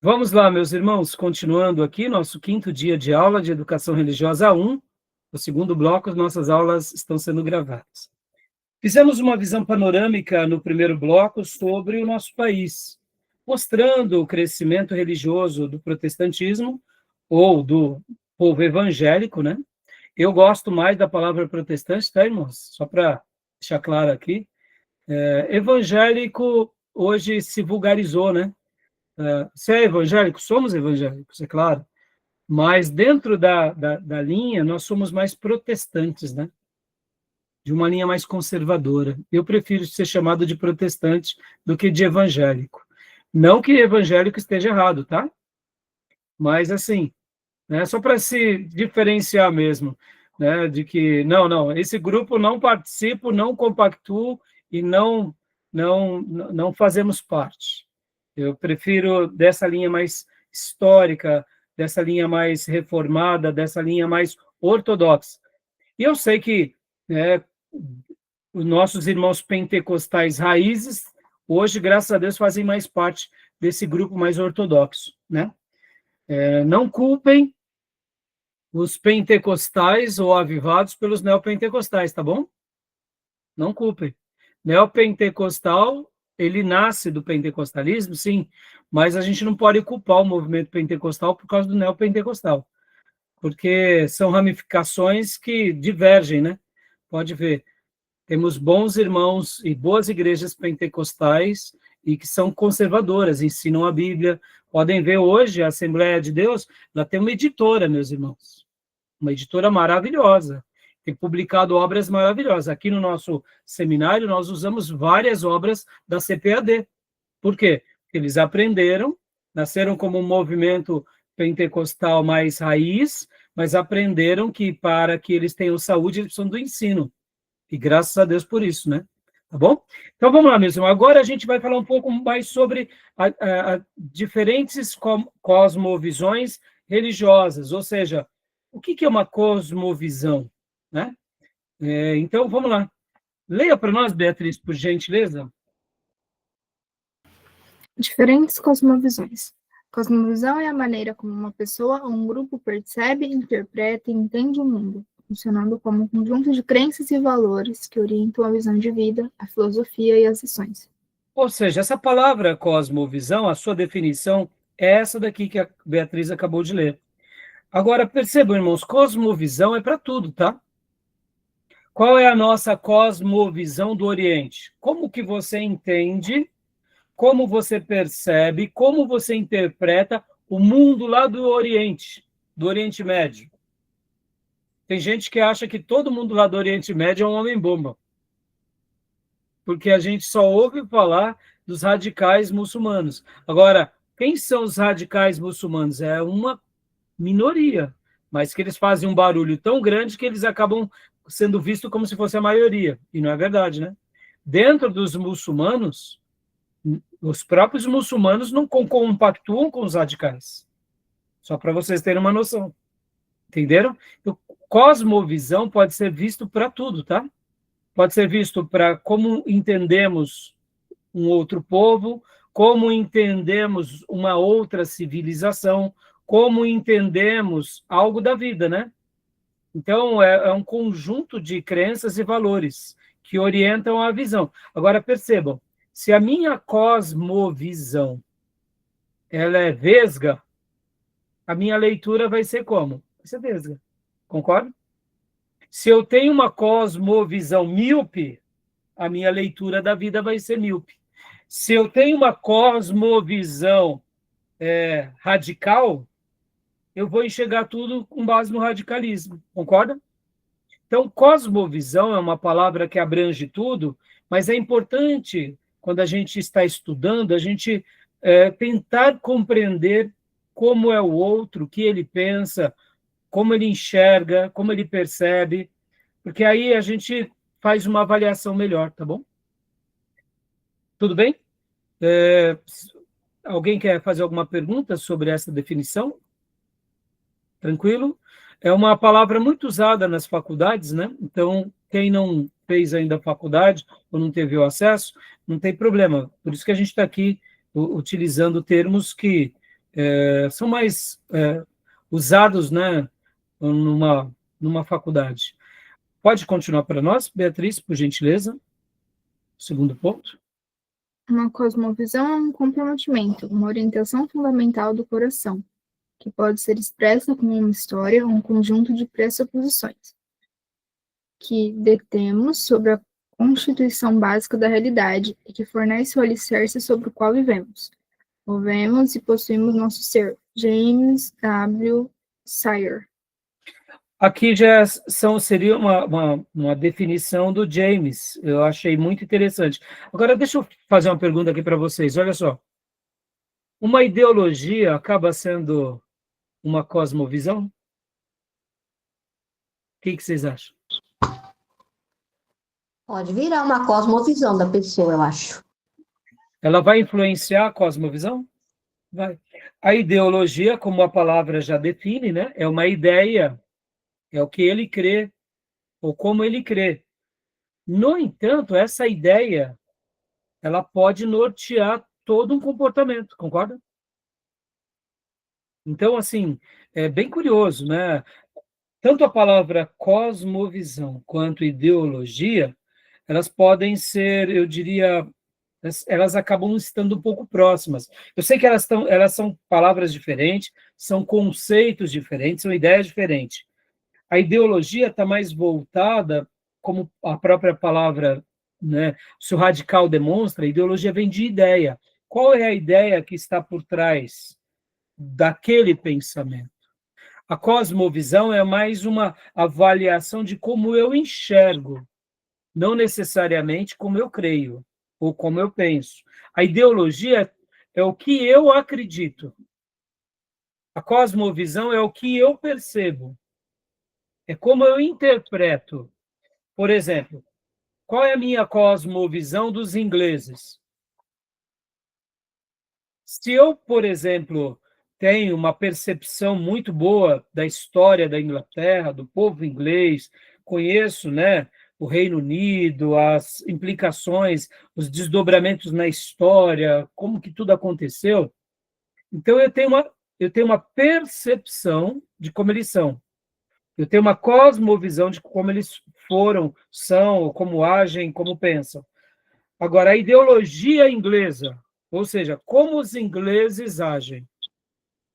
Vamos lá, meus irmãos, continuando aqui, nosso 5º dia de aula de Educação Religiosa 1, o segundo bloco, as nossas aulas estão sendo gravadas. Fizemos uma visão panorâmica no primeiro bloco sobre o nosso país, mostrando o crescimento religioso do protestantismo, ou do povo evangélico, né? Eu gosto mais da palavra protestante, tá, irmãos? Só para deixar claro aqui. Evangélico hoje se vulgarizou, né? Você é evangélico? Somos evangélicos, é claro. Mas dentro da linha, nós somos mais protestantes, né? De uma linha mais conservadora. Eu prefiro ser chamado de protestante do que de evangélico. Não que evangélico esteja errado, tá? Mas, assim, né, só para se diferenciar mesmo, né, de que, não, esse grupo não participo, não compactuo e não fazemos parte. Eu prefiro dessa linha mais histórica, dessa linha mais reformada, dessa linha mais ortodoxa. E eu sei que, né, os nossos irmãos pentecostais raízes, hoje, graças a Deus, fazem mais parte desse grupo mais ortodoxo, né? Não culpem os pentecostais ou avivados pelos neopentecostais, tá bom? Não culpem. Neopentecostal, ele nasce do pentecostalismo, sim, mas a gente não pode culpar o movimento pentecostal por causa do neopentecostal, porque são ramificações que divergem, né? Pode ver, temos bons irmãos e boas igrejas pentecostais e que são conservadoras, ensinam a Bíblia. Podem ver hoje, a Assembleia de Deus, ela tem uma editora, meus irmãos, uma editora maravilhosa, tem publicado obras maravilhosas. Aqui no nosso seminário, nós usamos várias obras da CPAD. Por quê? Porque eles aprenderam, nasceram como um movimento pentecostal mais raiz, mas aprenderam que para que eles tenham saúde, eles precisam do ensino. E graças a Deus por isso, né? Tá bom? Então vamos lá, mesmo. Agora a gente vai falar um pouco mais sobre diferentes cosmovisões religiosas, ou seja, o que é uma cosmovisão, né? Então vamos lá. Leia para nós, Beatriz, por gentileza. Diferentes cosmovisões. Cosmovisão é a maneira como uma pessoa ou um grupo percebe, interpreta e entende o mundo, funcionando como um conjunto de crenças e valores que orientam a visão de vida, a filosofia e as ações. Ou seja, essa palavra cosmovisão, a sua definição é essa daqui que a Beatriz acabou de ler. Agora, percebam, irmãos, cosmovisão é para tudo, tá? Qual é a nossa cosmovisão do Oriente? Como que você entende, como você percebe, como você interpreta o mundo lá do Oriente Médio? Tem gente que acha que todo mundo lá do Oriente Médio é um homem-bomba, porque a gente só ouve falar dos radicais muçulmanos. Agora, quem são os radicais muçulmanos? É uma minoria, mas que eles fazem um barulho tão grande que eles acabam sendo vistos como se fosse a maioria, e não é verdade, né? Dentro dos muçulmanos, os próprios muçulmanos não compactuam com os radicais, só para vocês terem uma noção, entenderam? Então, cosmovisão pode ser visto para tudo, tá? Pode ser visto para como entendemos um outro povo, como entendemos uma outra civilização, como entendemos algo da vida, né? Então, é um conjunto de crenças e valores que orientam a visão. Agora, percebam, se a minha cosmovisão ela é vesga, a minha leitura vai ser como? Vai ser vesga. Concorda? Se eu tenho uma cosmovisão míope, a minha leitura da vida vai ser míope. Se eu tenho uma cosmovisão radical, eu vou enxergar tudo com base no radicalismo, concorda? Então, cosmovisão é uma palavra que abrange tudo, mas é importante, quando a gente está estudando, a gente tentar compreender como é o outro, o que ele pensa, como ele enxerga, como ele percebe, porque aí a gente faz uma avaliação melhor, tá bom? Tudo bem? Alguém quer fazer alguma pergunta sobre essa definição? Tranquilo? É uma palavra muito usada nas faculdades, né? Então, quem não fez ainda a faculdade ou não teve o acesso, não tem problema. Por isso que a gente está aqui utilizando termos que são mais usados, né, numa faculdade. Pode continuar para nós, Beatriz, por gentileza? Segundo ponto. Uma cosmovisão é um comprometimento, uma orientação fundamental do coração, que pode ser expressa como uma história ou um conjunto de pressuposições que detemos sobre a constituição básica da realidade e que fornece o alicerce sobre o qual vivemos. Movemos e possuímos nosso ser. James W. Sire. Aqui já seria uma definição do James. Eu achei muito interessante. Agora, deixa eu fazer uma pergunta aqui para vocês. Olha só. Uma ideologia acaba sendo uma cosmovisão? O que vocês acham? Pode virar uma cosmovisão da pessoa, eu acho. Ela vai influenciar a cosmovisão? Vai. A ideologia, como a palavra já define, né, é uma ideia, é o que ele crê, ou como ele crê. No entanto, essa ideia, ela pode nortear todo um comportamento, concorda? Então, assim, é bem curioso, né? Tanto a palavra cosmovisão quanto ideologia, elas podem ser, eu diria, elas acabam estando um pouco próximas. Eu sei que elas são palavras diferentes, são conceitos diferentes, são ideias diferentes. A ideologia está mais voltada, como a própria palavra, né, se o radical demonstra, a ideologia vem de ideia. Qual é a ideia que está por trás daquele pensamento? A cosmovisão é mais uma avaliação de como eu enxergo, não necessariamente como eu creio ou como eu penso. A ideologia é o que eu acredito. A cosmovisão é o que eu percebo. É como eu interpreto. Por exemplo, qual é a minha cosmovisão dos ingleses? Se eu, por exemplo, tenho uma percepção muito boa da história da Inglaterra, do povo inglês, conheço, né, o Reino Unido, as implicações, os desdobramentos na história, como que tudo aconteceu, então eu tenho uma percepção de como eles são. Eu tenho uma cosmovisão de como eles foram, são, como agem, como pensam. Agora, a ideologia inglesa, ou seja, como os ingleses agem,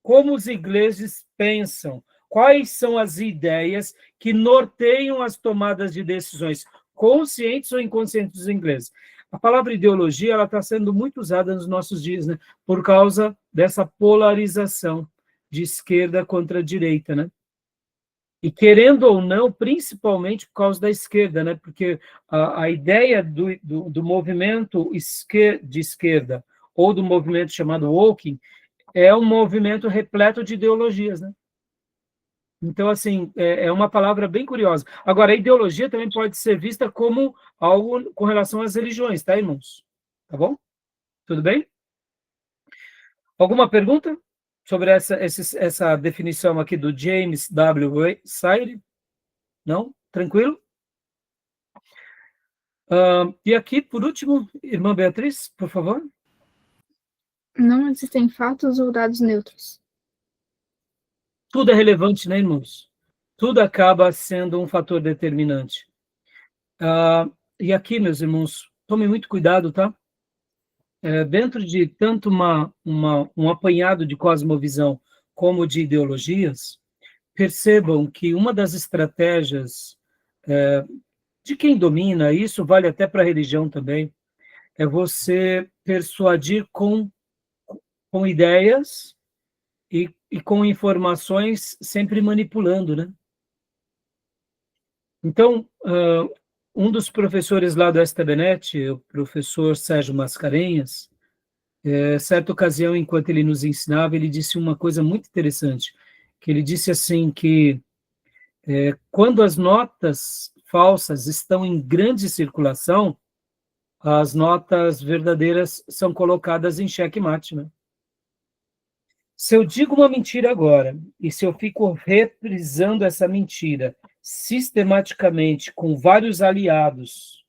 como os ingleses pensam, quais são as ideias que norteiam as tomadas de decisões, conscientes ou inconscientes dos ingleses. A palavra ideologia ela está sendo muito usada nos nossos dias, né, por causa dessa polarização de esquerda contra direita, né? E querendo ou não, principalmente por causa da esquerda, né? Porque a ideia do movimento de esquerda ou do movimento chamado woke é um movimento repleto de ideologias, né? Então, assim, é uma palavra bem curiosa. Agora, a ideologia também pode ser vista como algo com relação às religiões, tá, irmãos? Tá bom? Tudo bem? Alguma pergunta sobre essa definição aqui do James W. Sire? Não? Tranquilo? E aqui, por último, irmã Beatriz, por favor. Não existem fatos ou dados neutros. Tudo é relevante, né, irmãos? Tudo acaba sendo um fator determinante. E aqui, meus irmãos, tomem muito cuidado, tá? Dentro de tanto um apanhado de cosmovisão como de ideologias, percebam que uma das estratégias de quem domina, isso vale até para a religião também, é você persuadir com ideias e com informações sempre manipulando, né? Então, um dos professores lá do STBnet, o professor Sérgio Mascarenhas, certa ocasião, enquanto ele nos ensinava, ele disse uma coisa muito interessante, que ele disse assim que quando as notas falsas estão em grande circulação, as notas verdadeiras são colocadas em xeque-mate, né? Se eu digo uma mentira agora, e se eu fico reprisando essa mentira sistematicamente com vários aliados,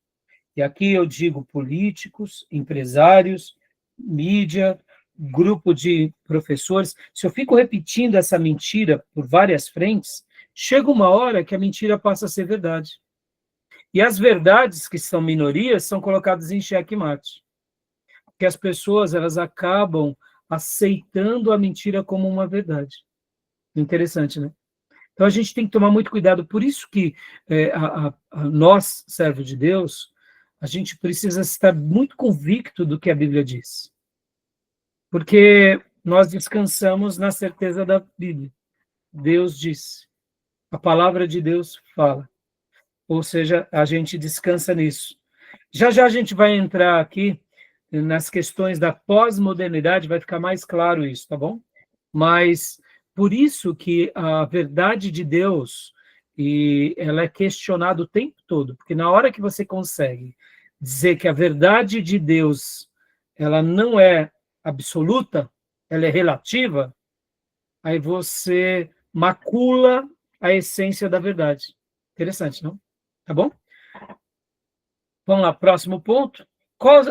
e aqui eu digo políticos, empresários, mídia, grupo de professores, se eu fico repetindo essa mentira por várias frentes, chega uma hora que a mentira passa a ser verdade. E as verdades, que são minorias, são colocadas em xeque-mate. Porque as pessoas, elas acabam aceitando a mentira como uma verdade. Interessante, né? Então, a gente tem que tomar muito cuidado. Por isso que nós, servos de Deus, a gente precisa estar muito convicto do que a Bíblia diz. Porque nós descansamos na certeza da Bíblia. Deus disse. A palavra de Deus fala. Ou seja, a gente descansa nisso. Já já a gente vai entrar aqui nas questões da pós-modernidade, vai ficar mais claro isso, tá bom? Mas por isso que a verdade de Deus, e ela é questionada o tempo todo, porque na hora que você consegue dizer que a verdade de Deus, ela não é absoluta, ela é relativa, aí você macula a essência da verdade. Interessante, não? Tá bom? Vamos lá, próximo ponto.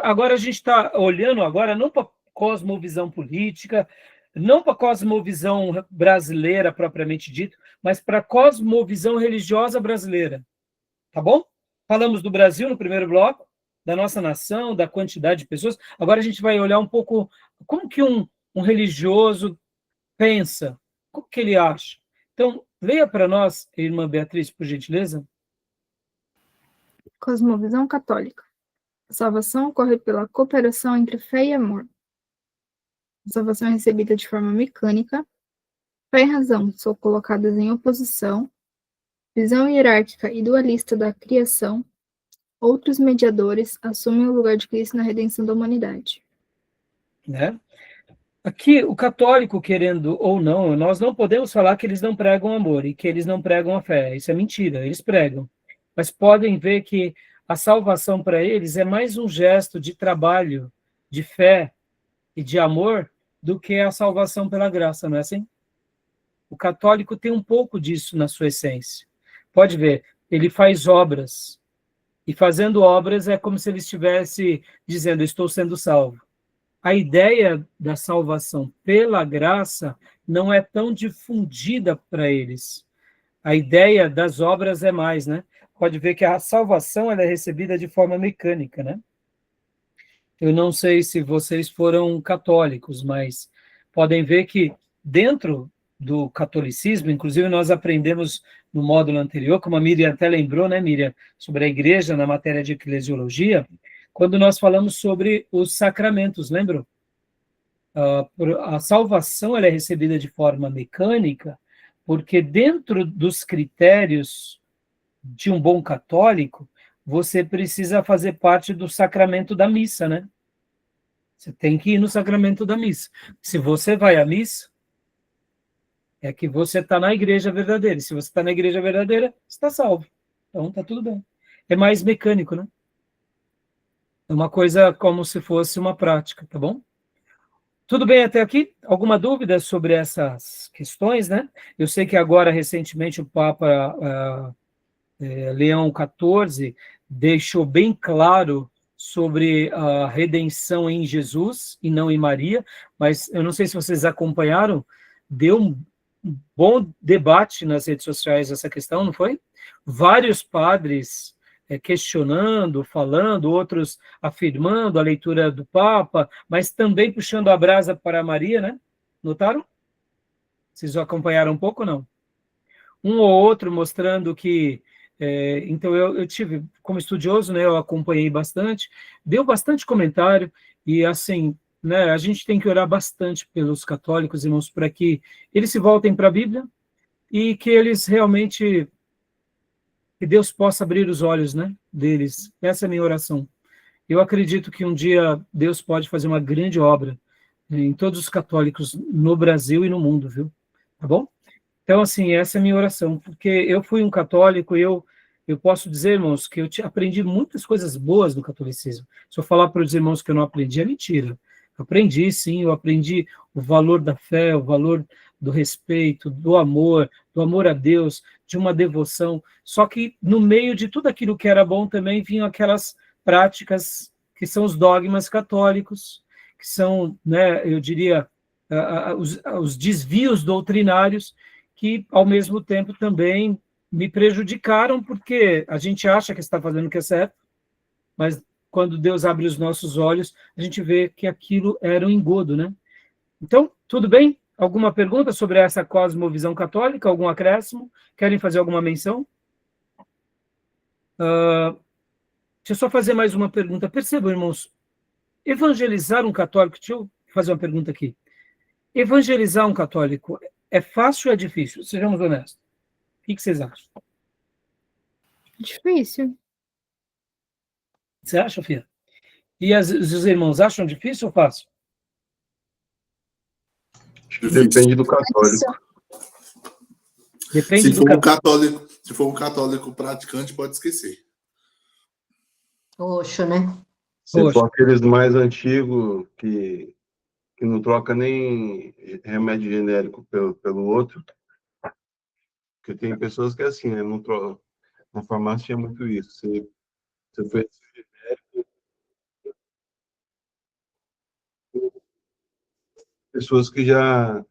Agora a gente está olhando agora não para cosmovisão política, não para cosmovisão brasileira propriamente dito, mas para cosmovisão religiosa brasileira. Tá bom? Falamos do Brasil no primeiro bloco, da nossa nação, da quantidade de pessoas. Agora a gente vai olhar um pouco como que um religioso pensa, o que ele acha. Então, leia para nós, irmã Beatriz, por gentileza. Cosmovisão católica. A salvação ocorre pela cooperação entre fé e amor. A salvação é recebida de forma mecânica. Fé e razão são colocadas em oposição. Visão hierárquica e dualista da criação. Outros mediadores assumem o lugar de Cristo na redenção da humanidade. Né? Aqui, o católico, querendo ou não, nós não podemos falar que eles não pregam amor e que eles não pregam a fé. Isso é mentira, eles pregam. Mas podem ver que a salvação para eles é mais um gesto de trabalho, de fé e de amor do que a salvação pela graça, não é assim? O católico tem um pouco disso na sua essência. Pode ver, ele faz obras. E fazendo obras é como se ele estivesse dizendo, estou sendo salvo. A ideia da salvação pela graça não é tão difundida para eles. A ideia das obras é mais, né? Pode ver que a salvação ela é recebida de forma mecânica, né? Eu não sei se vocês foram católicos, mas podem ver que dentro do catolicismo, inclusive nós aprendemos no módulo anterior, como a Miriam até lembrou, né, Miriam, sobre a igreja na matéria de eclesiologia, quando nós falamos sobre os sacramentos, lembram? A salvação ela é recebida de forma mecânica, porque dentro dos critérios de um bom católico, você precisa fazer parte do sacramento da missa, né? Você tem que ir no sacramento da missa. Se você vai à missa, é que você está na igreja verdadeira. Se você está na igreja verdadeira, você está salvo. Então, está tudo bem. É mais mecânico, né? É uma coisa como se fosse uma prática, tá bom? Tudo bem até aqui? Alguma dúvida sobre essas questões, né? Eu sei que agora, recentemente, o Papa Leão XIV deixou bem claro sobre a redenção em Jesus e não em Maria, mas eu não sei se vocês acompanharam, deu um bom debate nas redes sociais essa questão, não foi? Vários padres questionando, falando, outros afirmando a leitura do Papa, mas também puxando a brasa para Maria, né? Notaram? Vocês acompanharam um pouco ou não? Um ou outro mostrando que... então, eu tive, como estudioso, né, eu acompanhei bastante, deu bastante comentário, e assim, né, a gente tem que orar bastante pelos católicos, irmãos, para que eles se voltem para a Bíblia, e que eles realmente... que Deus possa abrir os olhos, né, deles. Essa é a minha oração. Eu acredito que um dia Deus pode fazer uma grande obra em todos os católicos no Brasil e no mundo, viu? Tá bom? Então, assim, essa é a minha oração, porque eu fui um católico e eu posso dizer, irmãos, que eu aprendi muitas coisas boas do catolicismo. Se eu falar para os irmãos que eu não aprendi, é mentira. Eu aprendi, sim, eu aprendi o valor da fé, o valor do respeito, do amor a Deus, de uma devoção. Só que no meio de tudo aquilo que era bom também vinham aquelas práticas que são os dogmas católicos, que são, né, eu diria, os desvios doutrinários que, ao mesmo tempo, também me prejudicaram, porque a gente acha que está fazendo o que é certo, mas quando Deus abre os nossos olhos, a gente vê que aquilo era um engodo, né? Então, tudo bem? Alguma pergunta sobre essa cosmovisão católica? Algum acréscimo? Querem fazer alguma menção? Deixa eu só fazer mais uma pergunta. Percebam, irmãos, evangelizar um católico, deixa eu fazer uma pergunta aqui. Evangelizar um católico é fácil ou é difícil? Sejamos honestos. O que vocês acham? Difícil. Você acha, Fia? E os irmãos acham difícil ou fácil? Depende do católico. Depende Se do for católico. se for um católico praticante, pode esquecer. Oxo, né? Se Poxa. for aqueles mais antigos que não troca nem remédio genérico pelo outro, porque tem pessoas que é assim, né? Não troca. Na farmácia tinha muito isso. Você foi pessoas que já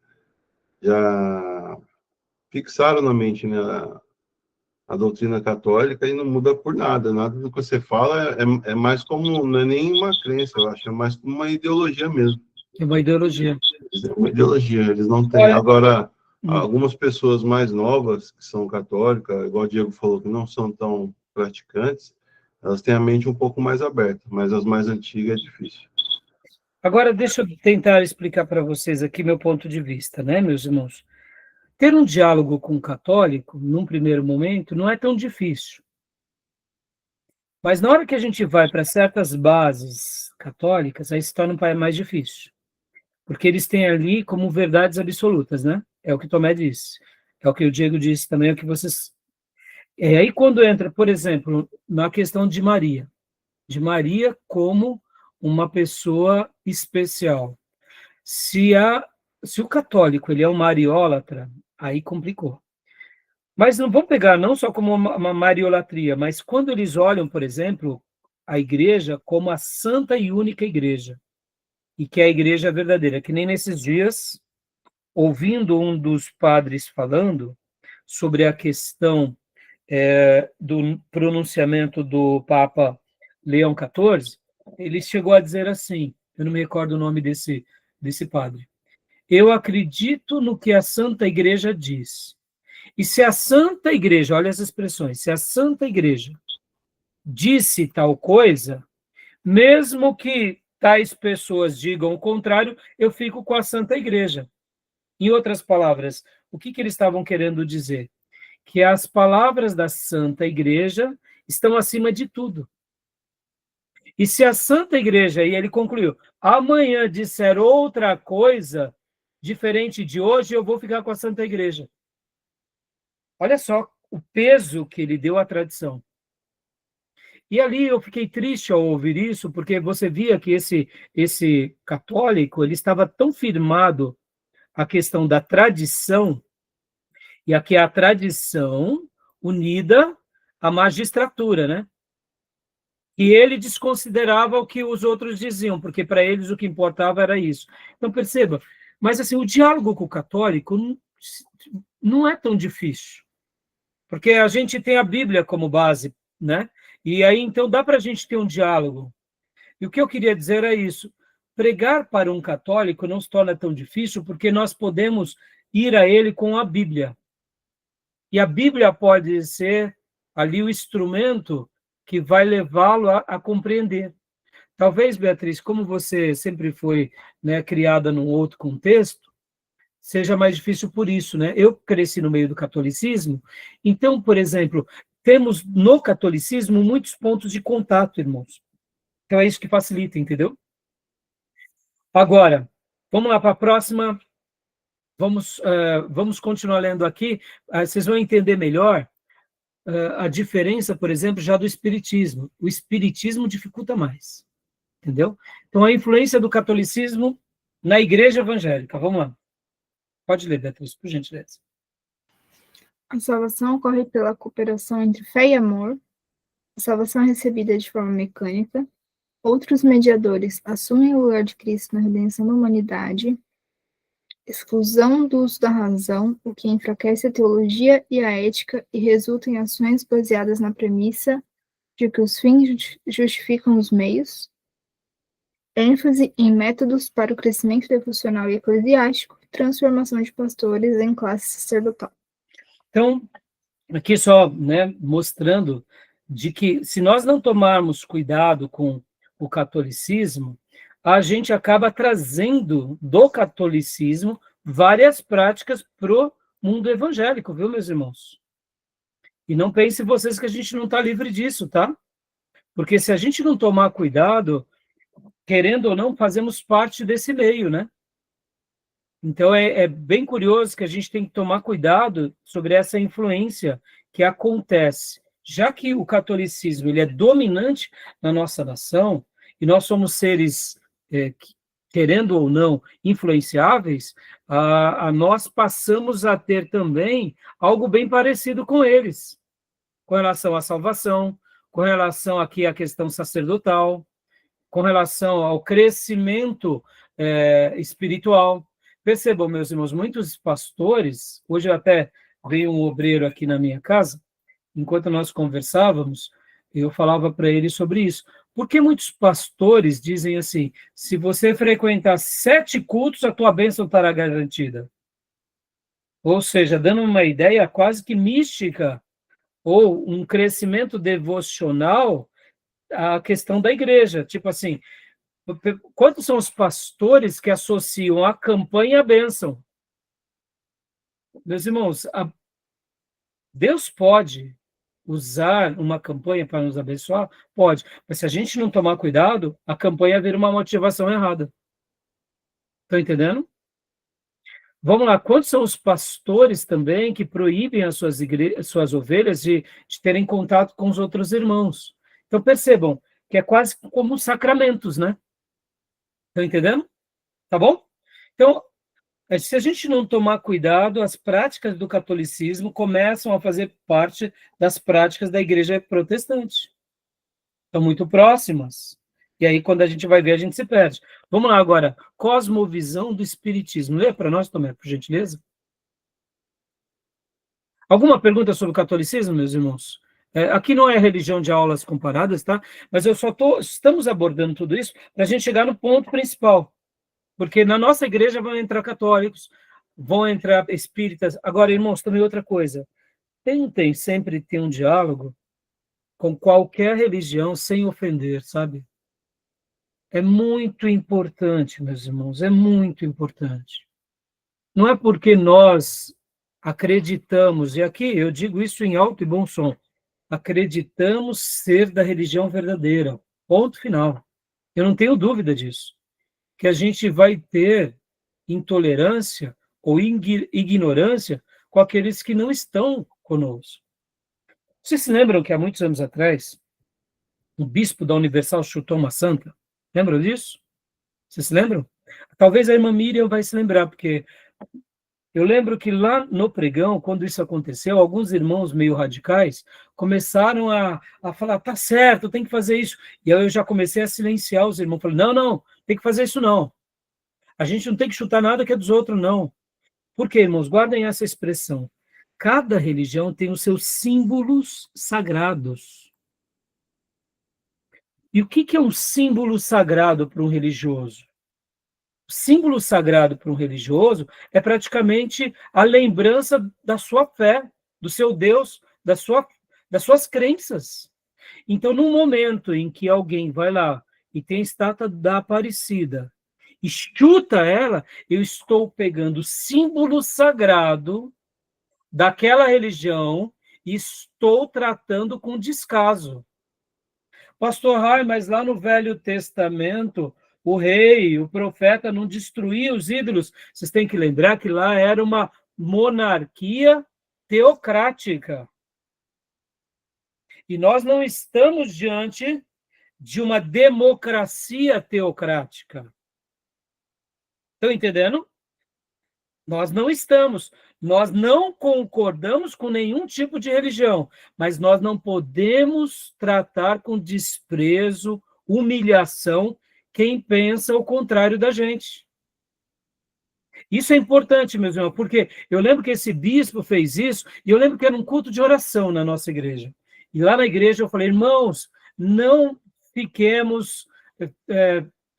fixaram na mente, né, a doutrina católica e não muda por nada. Nada do que você fala é mais como, não é nem uma crença, eu acho, é mais como uma ideologia mesmo. É uma ideologia. É uma ideologia, eles não têm. Olha, Agora, algumas pessoas mais novas, que são católicas, igual o Diego falou, que não são tão praticantes, elas têm a mente um pouco mais aberta, mas as mais antigas é difícil. Agora, deixa eu tentar explicar para vocês aqui meu ponto de vista, né, meus irmãos? Ter um diálogo com um católico, num primeiro momento, não é tão difícil. Mas na hora que a gente vai para certas bases católicas, aí se torna mais difícil. Porque eles têm ali como verdades absolutas, né? É o que Tomé disse. É o que o Diego disse também, é o que vocês... E aí quando entra, por exemplo, na questão de Maria como uma pessoa especial. Se o católico ele é um mariólatra, aí complicou. Mas não vamos pegar não só como uma mariolatria, mas quando eles olham, por exemplo, a igreja como a santa e única igreja, e que é a igreja verdadeira, que nem nesses dias, ouvindo um dos padres falando sobre a questão do pronunciamento do Papa Leão XIV, ele chegou a dizer assim, eu não me recordo o nome desse padre, eu acredito no que a Santa Igreja diz. E se a Santa Igreja, olha as expressões, se a Santa Igreja disse tal coisa, mesmo que tais pessoas digam o contrário, eu fico com a Santa Igreja. Em outras palavras, o que eles estavam querendo dizer? Que as palavras da Santa Igreja estão acima de tudo. E se a Santa Igreja, e ele concluiu, amanhã disser outra coisa diferente de hoje, eu vou ficar com a Santa Igreja. Olha só o peso que ele deu à tradição. E ali eu fiquei triste ao ouvir isso, porque você via que esse católico ele estava tão firmado à questão da tradição, e aqui é a tradição unida à magistratura, né? E ele desconsiderava o que os outros diziam, porque para eles o que importava era isso. Então, perceba, mas assim, o diálogo com o católico não é tão difícil, porque a gente tem a Bíblia como base, né? E aí, então, dá para a gente ter um diálogo. E o que eu queria dizer é isso. Pregar para um católico não se torna tão difícil, porque nós podemos ir a ele com a Bíblia. E a Bíblia pode ser ali o instrumento que vai levá-lo a compreender. Talvez, Beatriz, como você sempre foi, né, criada num outro contexto, seja mais difícil por isso, né? Eu cresci no meio do catolicismo, então, por exemplo, temos no catolicismo muitos pontos de contato, irmãos. Então é isso que facilita, entendeu? Agora, vamos lá para a próxima. Vamos continuar lendo aqui. Vocês vão entender melhor a diferença, por exemplo, já do espiritismo. O espiritismo dificulta mais, entendeu? Então, a influência do catolicismo na igreja evangélica. Vamos lá. Pode ler, Beatriz, por gentileza. A salvação ocorre pela cooperação entre fé e amor. A salvação é recebida de forma mecânica. Outros mediadores assumem o lugar de Cristo na redenção da humanidade, exclusão do uso da razão, o que enfraquece a teologia e a ética e resulta em ações baseadas na premissa de que os fins justificam os meios, ênfase em métodos para o crescimento devocional e eclesiástico, transformação de pastores em classe sacerdotal. Então, aqui só, né, mostrando de que se nós não tomarmos cuidado com o catolicismo, a gente acaba trazendo do catolicismo várias práticas para o mundo evangélico, viu, meus irmãos? E não pensem vocês que a gente não está livre disso, tá? Porque se a gente não tomar cuidado, querendo ou não, fazemos parte desse meio, né? Então, é bem curioso que a gente tem que tomar cuidado sobre essa influência que acontece. Já que o catolicismo ele é dominante na nossa nação, e nós somos seres, querendo ou não, influenciáveis, nós passamos a ter também algo bem parecido com eles, com relação à salvação, com relação aqui à questão sacerdotal, com relação ao crescimento espiritual. Percebam, meus irmãos, muitos pastores, hoje até veio um obreiro aqui na minha casa, enquanto nós conversávamos, eu falava para ele sobre isso. Por que muitos pastores dizem assim, se você frequentar 7 cultos, a tua bênção estará garantida? Ou seja, dando uma ideia quase que mística, ou um crescimento devocional à questão da igreja. Tipo assim, quantos são os pastores que associam a campanha à bênção? Meus irmãos, Deus pode usar uma campanha para nos abençoar? Pode. Mas se a gente não tomar cuidado, a campanha vira uma motivação errada. Estão entendendo? Vamos lá, quantos são os pastores também que proíbem as suas ovelhas de terem contato com os outros irmãos? Então percebam que é quase como sacramentos, né? Estão entendendo? Tá bom? Então, se a gente não tomar cuidado, as práticas do catolicismo começam a fazer parte das práticas da igreja protestante. Estão muito próximas. E aí, quando a gente vai ver, a gente se perde. Vamos lá agora. Cosmovisão do Espiritismo. Lê para nós, Tomé, por gentileza. Alguma pergunta sobre o catolicismo, meus irmãos? Aqui não é religião de aulas comparadas, tá? Mas estamos abordando tudo isso para a gente chegar no ponto principal. Porque na nossa igreja vão entrar católicos, vão entrar espíritas. Agora, irmãos, também outra coisa. Tentem sempre ter um diálogo com qualquer religião sem ofender, sabe? É muito importante, meus irmãos, é muito importante. Não é porque nós acreditamos, e aqui eu digo isso em alto e bom som, acreditamos ser da religião verdadeira, ponto final. Eu não tenho dúvida disso. Que a gente vai ter intolerância ou ignorância com aqueles que não estão conosco. Vocês se lembram que há muitos anos atrás, o bispo da Universal chutou uma santa? Lembram disso? Vocês se lembram? Talvez a irmã Miriam vai se lembrar, porque eu lembro que lá no pregão, quando isso aconteceu, alguns irmãos meio radicais começaram a falar, tá certo, tem que fazer isso. E aí eu já comecei a silenciar os irmãos. Falei, não, tem que fazer isso não. A gente não tem que chutar nada que é dos outros, não. Por quê, irmãos? Guardem essa expressão. Cada religião tem os seus símbolos sagrados. E o que é um símbolo sagrado para um religioso? O símbolo sagrado para um religioso é praticamente a lembrança da sua fé, do seu Deus, das suas crenças. Então, no momento em que alguém vai lá e tem a estátua da Aparecida e chuta ela, eu estou pegando o símbolo sagrado daquela religião e estou tratando com descaso. Pastor Rai, mas lá no Velho Testamento, o rei, o profeta não destruía os ídolos. Vocês têm que lembrar que lá era uma monarquia teocrática. E nós não estamos diante de uma democracia teocrática. Estão entendendo? Nós não estamos. Nós não concordamos com nenhum tipo de religião, mas nós não podemos tratar com desprezo humilhação quem pensa o contrário da gente. Isso é importante, meus irmãos, porque eu lembro que esse bispo fez isso, e eu lembro que era um culto de oração na nossa igreja. E lá na igreja eu falei, irmãos, não fiquemos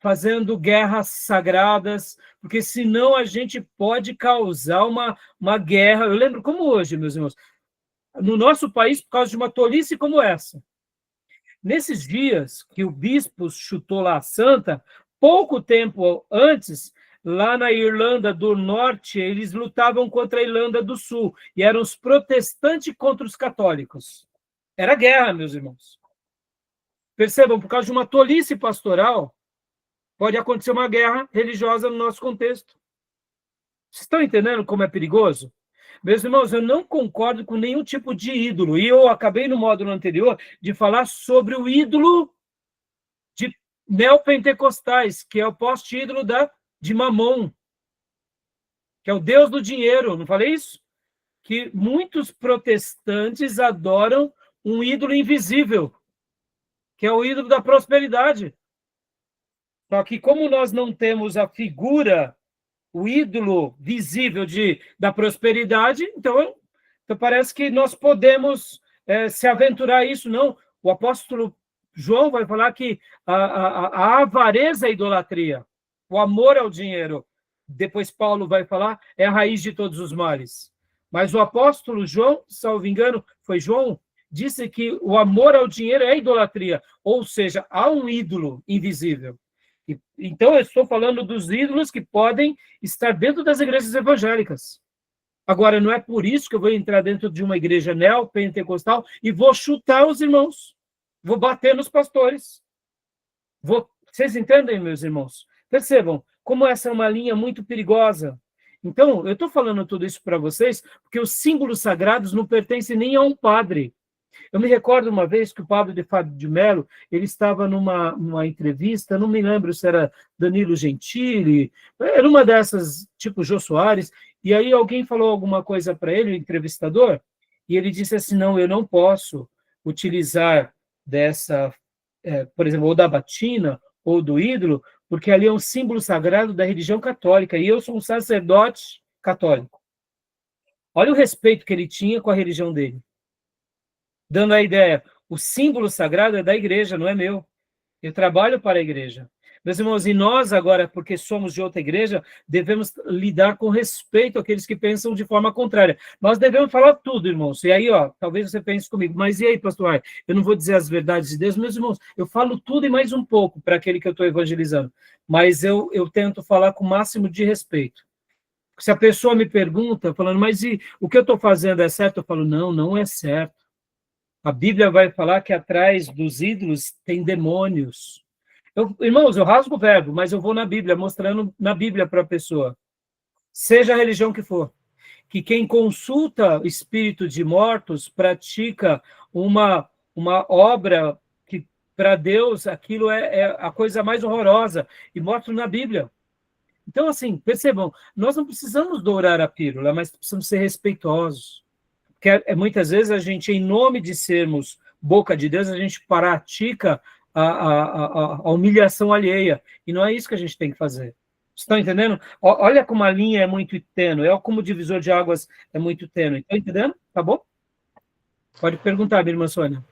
fazendo guerras sagradas, porque senão a gente pode causar uma guerra. Eu lembro como hoje, meus irmãos, no nosso país, por causa de uma tolice como essa. Nesses dias que o bispo chutou lá a santa, pouco tempo antes, lá na Irlanda do Norte, eles lutavam contra a Irlanda do Sul, e eram os protestantes contra os católicos. Era guerra, meus irmãos. Percebam, por causa de uma tolice pastoral, pode acontecer uma guerra religiosa no nosso contexto. Vocês estão entendendo como é perigoso? Meus irmãos, eu não concordo com nenhum tipo de ídolo, e eu acabei no módulo anterior de falar sobre o ídolo de neopentecostais, que é o poste-ídolo de Mamon, que é o Deus do dinheiro, não falei isso? Que muitos protestantes adoram um ídolo invisível, que é o ídolo da prosperidade. Só que como nós não temos a figura, o ídolo visível da prosperidade, então parece que nós podemos se aventurar a isso. Não, o apóstolo João vai falar que a avareza é idolatria, o amor ao dinheiro. Depois Paulo vai falar, é a raiz de todos os males. Mas o apóstolo João, salvo engano, foi João, disse que o amor ao dinheiro é idolatria, ou seja, há um ídolo invisível. Então, eu estou falando dos ídolos que podem estar dentro das igrejas evangélicas. Agora, não é por isso que eu vou entrar dentro de uma igreja neopentecostal e vou chutar os irmãos, vou bater nos pastores. Vocês entendem, meus irmãos? Percebam como essa é uma linha muito perigosa. Então, eu estou falando tudo isso para vocês porque os símbolos sagrados não pertencem nem a um padre. Eu me recordo uma vez que o padre de Fábio de Mello, ele estava numa entrevista, não me lembro se era Danilo Gentili, era uma dessas, tipo Jô Soares, e aí alguém falou alguma coisa para ele, o entrevistador, e ele disse assim, não, eu não posso utilizar dessa, por exemplo, ou da batina, ou do ídolo, porque ali é um símbolo sagrado da religião católica, e eu sou um sacerdote católico. Olha o respeito que ele tinha com a religião dele. Dando a ideia, o símbolo sagrado é da igreja, não é meu. Eu trabalho para a igreja. Meus irmãos, e nós agora, porque somos de outra igreja, devemos lidar com respeito àqueles que pensam de forma contrária. Nós devemos falar tudo, irmãos. E aí, talvez você pense comigo, mas e aí, pastor? Eu não vou dizer as verdades de Deus, meus irmãos. Eu falo tudo e mais um pouco para aquele que eu estou evangelizando. Mas eu tento falar com o máximo de respeito. Se a pessoa me pergunta, falando, mas e o que eu estou fazendo é certo? Eu falo, não, não é certo. A Bíblia vai falar que atrás dos ídolos tem demônios. Irmãos, eu rasgo o verbo, mas eu vou na Bíblia, mostrando na Bíblia para a pessoa. Seja a religião que for. Que quem consulta o espírito de mortos pratica uma obra que, para Deus, aquilo é a coisa mais horrorosa. E mostro na Bíblia. Então, assim, percebam, nós não precisamos dourar a pílula, mas precisamos ser respeitosos. Porque muitas vezes a gente, em nome de sermos boca de Deus, a gente pratica a humilhação alheia. E não é isso que a gente tem que fazer. Vocês estão entendendo? Olha como a linha é muito tênue, olha como o divisor de águas é muito tênue. Estão entendendo? Tá bom? Pode perguntar, minha irmã Sônia.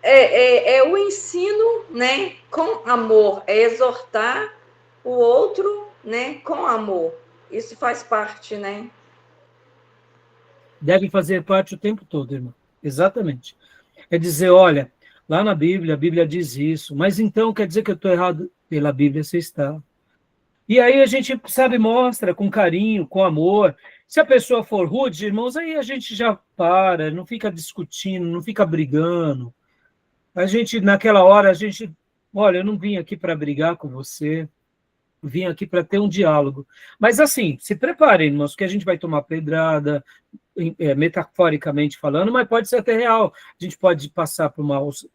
É o ensino, né, com amor, é exortar o outro, né, com amor. Isso faz parte, né? Deve fazer parte o tempo todo, irmão. Exatamente. É dizer, olha, lá na Bíblia, a Bíblia diz isso, mas então quer dizer que eu estou errado? Pela Bíblia você está. E aí a gente, sabe, mostra com carinho, com amor. Se a pessoa for rude, irmãos, aí a gente já para, não fica discutindo, não fica brigando. A gente, naquela hora, olha, eu não vim aqui para brigar com você, vim aqui para ter um diálogo. Mas assim, se preparem, irmãos, que a gente vai tomar pedrada, metaforicamente falando, mas pode ser até real. A gente pode passar por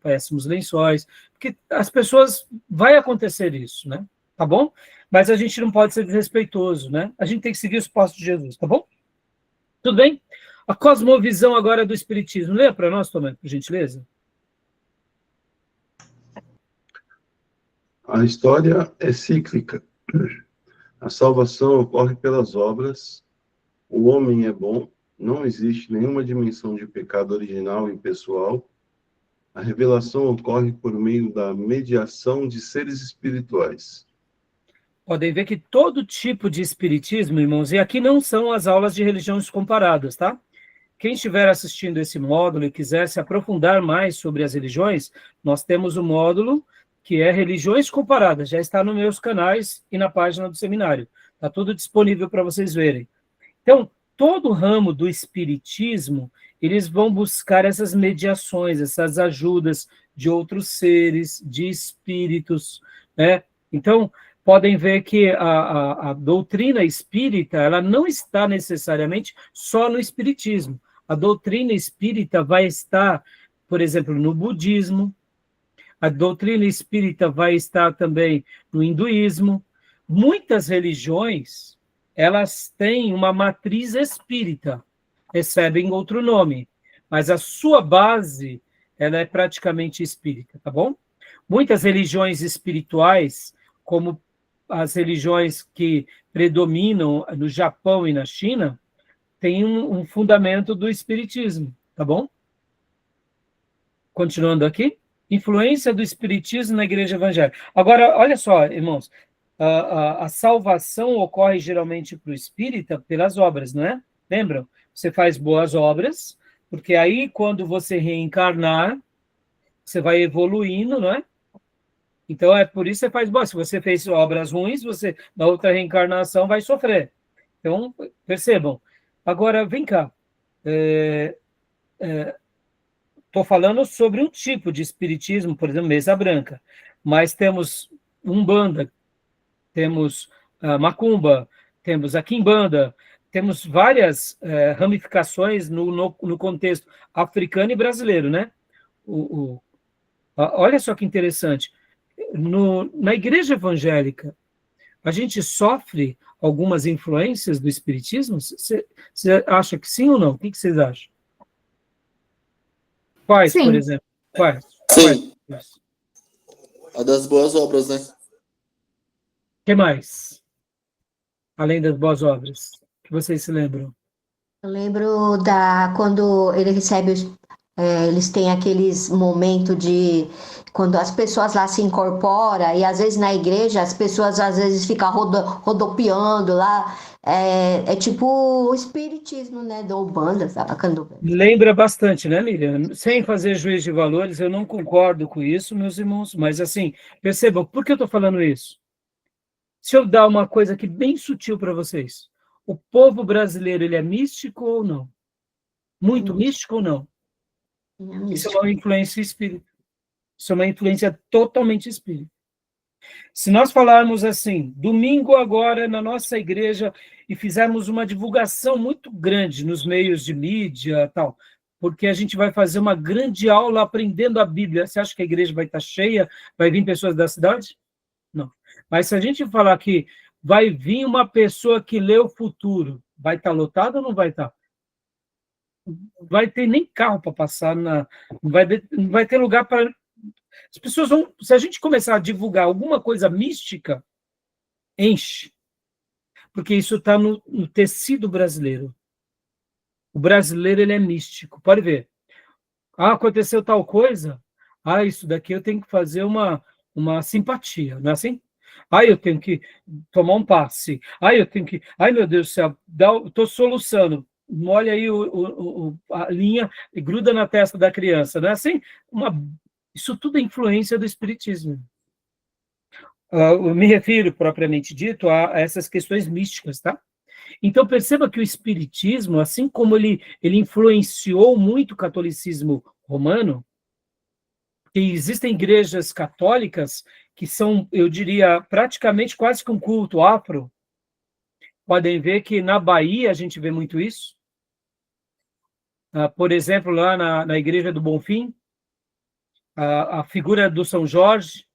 péssimos lençóis, porque as pessoas, vai acontecer isso, né? Tá bom? Mas a gente não pode ser desrespeitoso, né? A gente tem que seguir os passos de Jesus, tá bom? Tudo bem? A cosmovisão agora do Espiritismo. Lê para nós, Tomé, por gentileza. A história é cíclica. A salvação ocorre pelas obras. O homem é bom. Não existe nenhuma dimensão de pecado original e pessoal. A revelação ocorre por meio da mediação de seres espirituais. Podem ver que todo tipo de espiritismo, irmãos, e aqui não são as aulas de religiões comparadas, tá? Quem estiver assistindo esse módulo e quiser se aprofundar mais sobre as religiões, nós temos o módulo que é Religiões Comparadas, já está nos meus canais e na página do seminário. Está tudo disponível para vocês verem. Então, todo o ramo do espiritismo, eles vão buscar essas mediações, essas ajudas de outros seres, de espíritos, né? Então, podem ver que a doutrina espírita, ela não está necessariamente só no espiritismo. A doutrina espírita vai estar, por exemplo, no budismo, a doutrina espírita vai estar também no hinduísmo. Muitas religiões, elas têm uma matriz espírita, recebem outro nome, mas a sua base, ela é praticamente espírita, tá bom? Muitas religiões espirituais, como as religiões que predominam no Japão e na China, têm um fundamento do espiritismo, tá bom? Continuando aqui. Influência do espiritismo na igreja evangélica. Agora, olha só, irmãos, a salvação ocorre geralmente para o espírita pelas obras, não é? Lembram? Você faz boas obras, porque aí, quando você reencarnar, você vai evoluindo, não é? Então, é por isso que você faz boas. Se você fez obras ruins, você, na outra reencarnação, vai sofrer. Então, percebam. Agora, vem cá. Estou falando sobre um tipo de espiritismo, por exemplo, mesa branca, mas temos umbanda, temos macumba, temos a quimbanda, temos várias ramificações no contexto africano e brasileiro, né? Olha só que interessante. Na igreja evangélica, a gente sofre algumas influências do espiritismo? Você acha que sim ou não? O que vocês acham? Quais, Sim. por exemplo? Quais? Sim. Quais? A das boas obras, né? O que mais? Além das boas obras, que vocês se lembram? Eu lembro quando ele recebe eles têm aqueles momentos de quando as pessoas lá se incorporam e às vezes na igreja as pessoas às vezes ficam rodopiando lá. É tipo o espiritismo, né? Da Umbanda, sabe? Lembra bastante, né, Miriam? Sem fazer juízo de valores, eu não concordo com isso, meus irmãos, mas assim, percebam, por que eu estou falando isso? Se eu dar uma coisa aqui bem sutil para vocês, o povo brasileiro, ele é místico ou não? Muito místico ou não? Isso é uma influência espírita. Isso é uma influência totalmente espírita. Se nós falarmos assim, domingo agora na nossa igreja, e fizermos uma divulgação muito grande nos meios de mídia tal, porque a gente vai fazer uma grande aula aprendendo a Bíblia, você acha que a igreja vai estar cheia? Vai vir pessoas da cidade? Não. Mas se a gente falar que vai vir uma pessoa que lê o futuro, vai estar lotado ou não vai estar? Não vai ter nem carro para passar, não vai ter lugar para... As pessoas vão... Se a gente começar a divulgar alguma coisa mística, enche. Porque isso está no tecido brasileiro. O brasileiro, ele é místico. Pode ver. Aconteceu tal coisa. Isso daqui eu tenho que fazer uma simpatia, não é assim? Eu tenho que tomar um passe. Eu tenho que... meu Deus do céu, estou soluçando. Molha aí a linha e gruda na testa da criança, não é assim? Isso tudo é influência do espiritismo. Eu me refiro, propriamente dito, a essas questões místicas, tá? Então, perceba que o espiritismo, assim como ele influenciou muito o catolicismo romano, que existem igrejas católicas que são, eu diria, praticamente quase que um culto afro. Podem ver que na Bahia a gente vê muito isso. Por exemplo, lá na Igreja do Bonfim, a figura do São Jorge,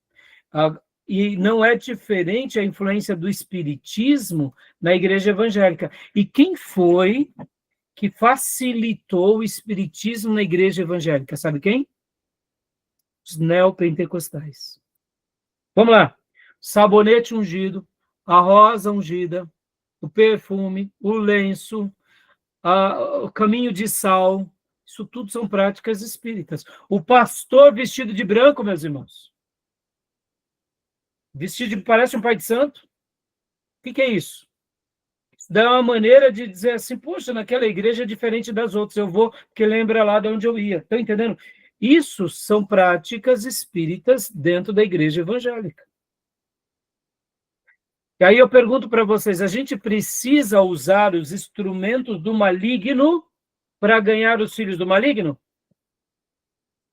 e não é diferente a influência do espiritismo na igreja evangélica. E quem foi que facilitou o espiritismo na igreja evangélica? Sabe quem? Os neopentecostais. Vamos lá. sabonete ungido, a rosa ungida, o perfume, o lenço, o caminho de sal, isso tudo são práticas espíritas. O pastor vestido de branco, meus irmãos. Vestido de, parece um pai de santo. O que é isso? Isso dá uma maneira de dizer assim, poxa, naquela igreja é diferente das outras, eu vou, porque lembra lá de onde eu ia. Estão entendendo? Isso são práticas espíritas dentro da igreja evangélica. E aí eu pergunto para vocês, a gente precisa usar os instrumentos do maligno para ganhar os filhos do maligno?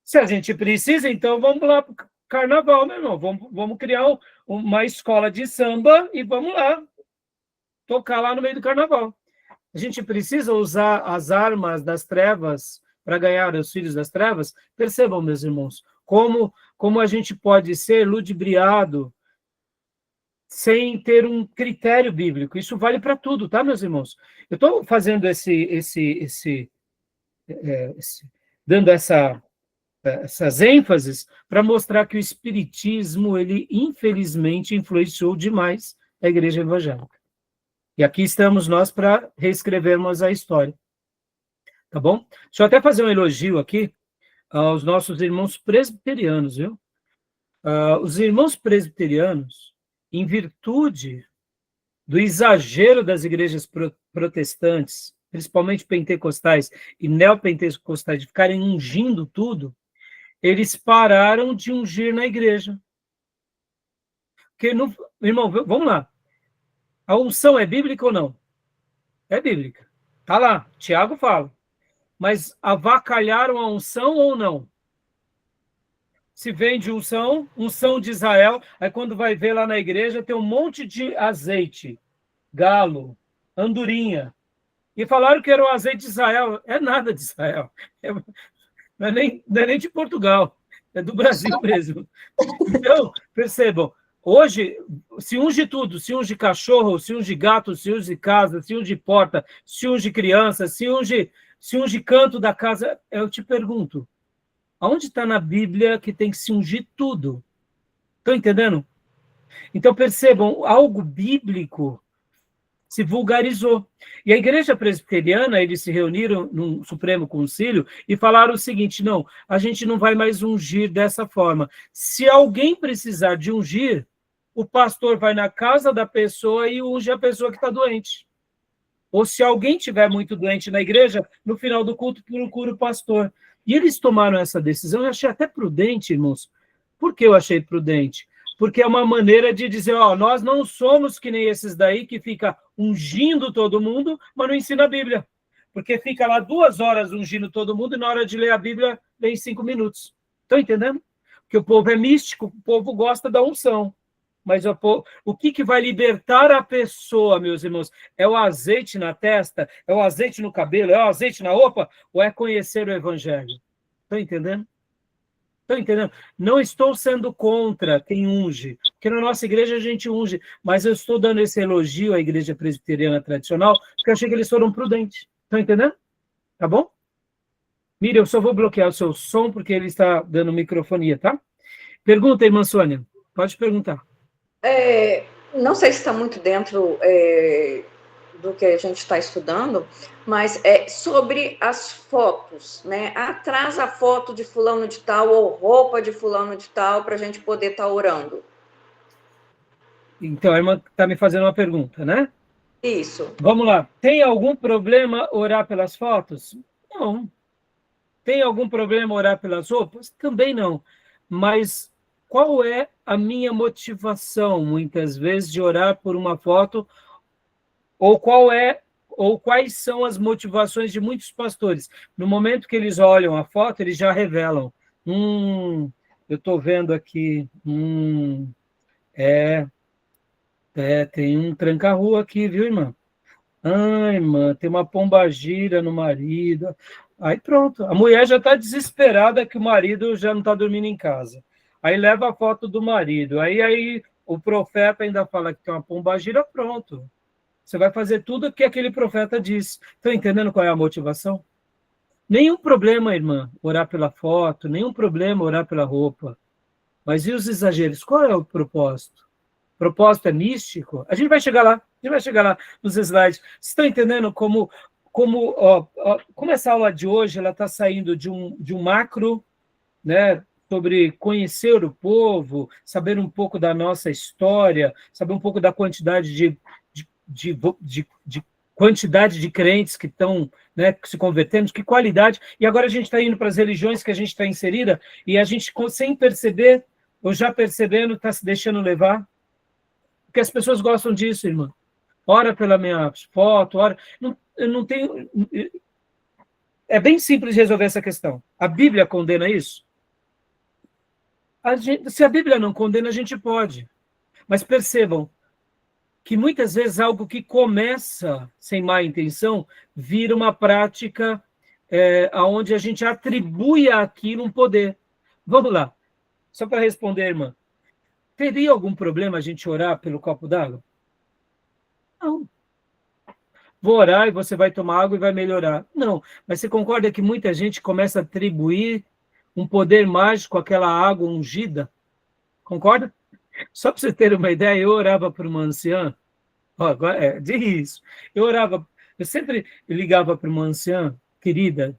Se a gente precisa, então vamos lá para o carnaval, meu irmão. Vamos criar uma escola de samba e vamos lá tocar lá no meio do carnaval. A gente precisa usar as armas das trevas para ganhar os filhos das trevas? Percebam, meus irmãos, como a gente pode ser ludibriado sem ter um critério bíblico. Isso vale para tudo, tá, meus irmãos? Eu estou fazendo dando essas ênfases para mostrar que o espiritismo, ele infelizmente influenciou demais a igreja evangélica. E aqui estamos nós para reescrevermos a história. Tá bom? Deixa eu até fazer um elogio aqui aos nossos irmãos presbiterianos, viu? Os irmãos presbiterianos, em virtude do exagero das igrejas protestantes, principalmente pentecostais e neopentecostais, de ficarem ungindo tudo, eles pararam de ungir na igreja. Porque, irmão, vamos lá. A unção é bíblica ou não? É bíblica. Tá lá, Tiago fala. Mas avacalharam a unção ou não? Se vende unção de Israel, aí quando vai ver lá na igreja, tem um monte de azeite, galo, andorinha. E falaram que era o azeite de Israel. É nada de Israel. Não é nem de Portugal. É do Brasil mesmo. Então, percebam, hoje, se unge tudo, se unge cachorro, se unge gato, se unge casa, se unge porta, se unge criança, se unge canto da casa. Eu te pergunto, aonde está na Bíblia que tem que se ungir tudo? Estão entendendo? Então, percebam, algo bíblico se vulgarizou. E a igreja presbiteriana, eles se reuniram num Supremo Concílio e falaram o seguinte, não, a gente não vai mais ungir dessa forma. Se alguém precisar de ungir, o pastor vai na casa da pessoa e unge a pessoa que está doente. Ou se alguém estiver muito doente na igreja, no final do culto, procura o pastor. E eles tomaram essa decisão, eu achei até prudente, irmãos. Por que eu achei prudente? Porque é uma maneira de dizer, nós não somos que nem esses daí que fica ungindo todo mundo, mas não ensina a Bíblia. Porque fica lá 2 horas ungindo todo mundo e na hora de ler a Bíblia, lê em 5 minutos. Estão entendendo? Porque o povo é místico, o povo gosta da unção. Mas o que vai libertar a pessoa, meus irmãos? É o azeite na testa? É o azeite no cabelo? É o azeite na roupa? Ou é conhecer o Evangelho? Estão entendendo? Estão entendendo? Não estou sendo contra quem unge, porque na nossa igreja a gente unge, mas eu estou dando esse elogio à igreja presbiteriana tradicional, porque eu achei que eles foram prudentes. Estão entendendo? Tá bom? Miriam, eu só vou bloquear o seu som, porque ele está dando microfonia, tá? Pergunta, irmã Sônia. Pode perguntar. Não sei se está muito dentro do que a gente está estudando, mas sobre as fotos, né? Atrás a foto de fulano de tal ou roupa de fulano de tal para a gente poder estar orando. Então, a irmã está me fazendo uma pergunta, né? Isso. Vamos lá. Tem algum problema orar pelas fotos? Não. Tem algum problema orar pelas roupas? Também não. Mas qual é a minha motivação, muitas vezes, de orar por uma foto? Ou quais são as motivações de muitos pastores? No momento que eles olham a foto, eles já revelam. Eu estou vendo aqui. Tem um tranca-rua aqui, viu, irmã? Ai, irmã, tem uma pombagira no marido. Aí pronto, a mulher já está desesperada que o marido já não está dormindo em casa. Aí leva a foto do marido. Aí o profeta ainda fala que tem uma pombagira, pronto. Você vai fazer tudo o que aquele profeta diz. Estão entendendo qual é a motivação? Nenhum problema, irmã, orar pela foto, nenhum problema orar pela roupa. Mas e os exageros? Qual é o propósito? propósito é místico, a gente vai chegar lá nos slides. Vocês estão entendendo como essa aula de hoje ela está saindo de um macro, né, sobre conhecer o povo, saber um pouco da nossa história, saber um pouco da quantidade de quantidade de crentes que estão, né, se convertendo, que qualidade, e agora a gente está indo para as religiões que a gente está inserida, e a gente, sem perceber, ou já percebendo, está se deixando levar, porque as pessoas gostam disso, irmã. Ora pela minha foto, ora... Eu não tenho... É bem simples de resolver essa questão. A Bíblia condena isso? Se a Bíblia não condena, a gente pode. Mas percebam que muitas vezes algo que começa sem má intenção vira uma prática onde a gente atribui àquilo um poder. Vamos lá. Só para responder, irmã. Teria algum problema a gente orar pelo copo d'água? Não. Vou orar e você vai tomar água e vai melhorar. Não. Mas você concorda que muita gente começa a atribuir um poder mágico àquela água ungida? Concorda? Só para você ter uma ideia, eu orava para uma anciã, de isso. Eu sempre ligava para uma anciã querida,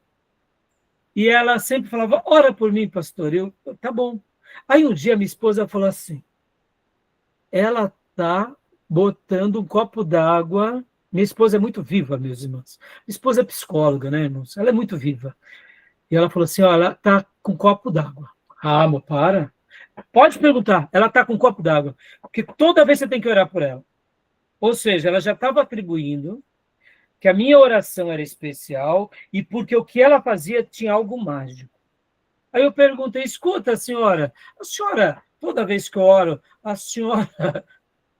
e ela sempre falava, ora por mim, pastor. Tá bom. Aí um dia minha esposa falou assim, ela está botando um copo d'água. Minha esposa é muito viva, meus irmãos. Minha esposa é psicóloga, né, irmãos? Ela é muito viva. E ela falou assim, ela está com um copo d'água. Ah, amor, para. Pode perguntar, ela está com um copo d'água. Porque toda vez você tem que orar por ela. Ou seja, ela já estava atribuindo que a minha oração era especial e porque o que ela fazia tinha algo mágico. Aí eu perguntei, escuta, a senhora, toda vez que eu oro, a senhora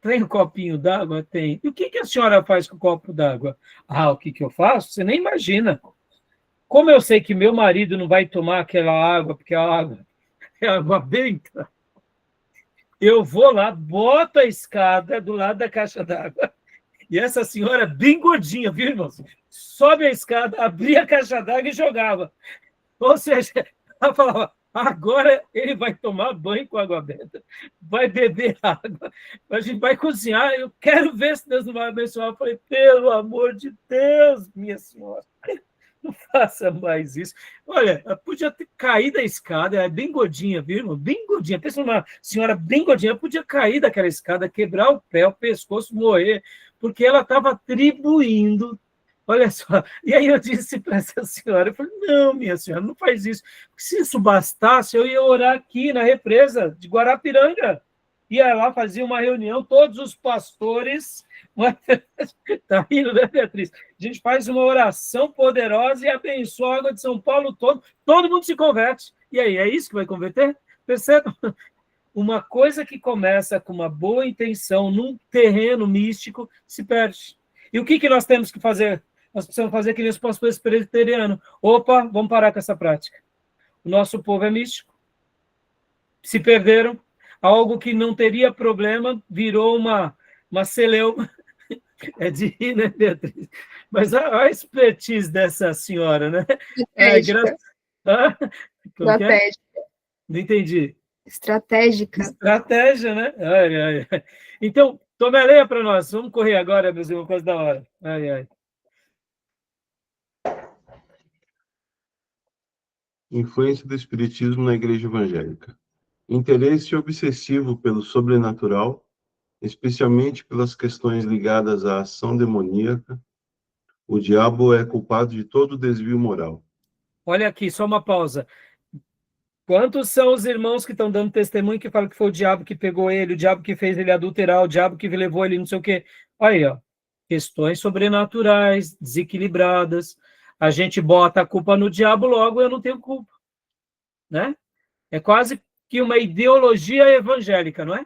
tem um copinho d'água? Tem. E o que a senhora faz com o copo d'água? Ah, o que eu faço? Você nem imagina. Como eu sei que meu marido não vai tomar aquela água, porque a água é água benta, eu vou lá, boto a escada do lado da caixa d'água, e essa senhora, bem gordinha, viu, irmãos? Sobe a escada, abria a caixa d'água e jogava. Ou seja, ela falava, agora ele vai tomar banho com água benta, vai beber água, a gente vai cozinhar, eu quero ver se Deus não vai abençoar. Eu falei, pelo amor de Deus, minha senhora, não faça mais isso. Olha, ela podia ter caído da escada, ela é bem gordinha, viu, irmão? Bem gordinha. Pensa numa senhora bem gordinha, ela podia cair daquela escada, quebrar o pé, o pescoço, morrer, porque ela estava atribuindo. Olha só. E aí eu disse para essa senhora, eu falei, não, minha senhora, não faz isso. Se isso bastasse, eu ia orar aqui na represa de Guarapiranga. Ia lá, fazia uma reunião, todos os pastores... Está rindo, né, Beatriz? A gente faz uma oração poderosa e abençoa a água de São Paulo todo mundo se converte. E aí, é isso que vai converter? Perceba? Uma coisa que começa com uma boa intenção, num terreno místico, se perde. E o que nós temos que fazer? Nós precisamos fazer que nem os pastores presbiterianos. Opa, vamos parar com essa prática. O nosso povo é místico. Se perderam. Algo que não teria problema virou uma celeuma. É de rir, né, Beatriz? Mas a expertise dessa senhora, né? Estratégica. Estratégica. Não entendi. Estratégica. Estratégia, né? Ai. Então, tome a leia para nós. Vamos correr agora, meus irmãos, por causa da hora. Ai. Influência do espiritismo na igreja evangélica. Interesse obsessivo pelo sobrenatural, especialmente pelas questões ligadas à ação demoníaca. O diabo é culpado de todo desvio moral. Olha aqui, só uma pausa. Quantos são os irmãos que estão dando testemunho que falam que foi o diabo que pegou ele, o diabo que fez ele adulterar, o diabo que levou ele não sei o quê? Aí, ó, questões sobrenaturais, desequilibradas. A gente bota a culpa no diabo, logo eu não tenho culpa. Né? É quase que uma ideologia evangélica, não é?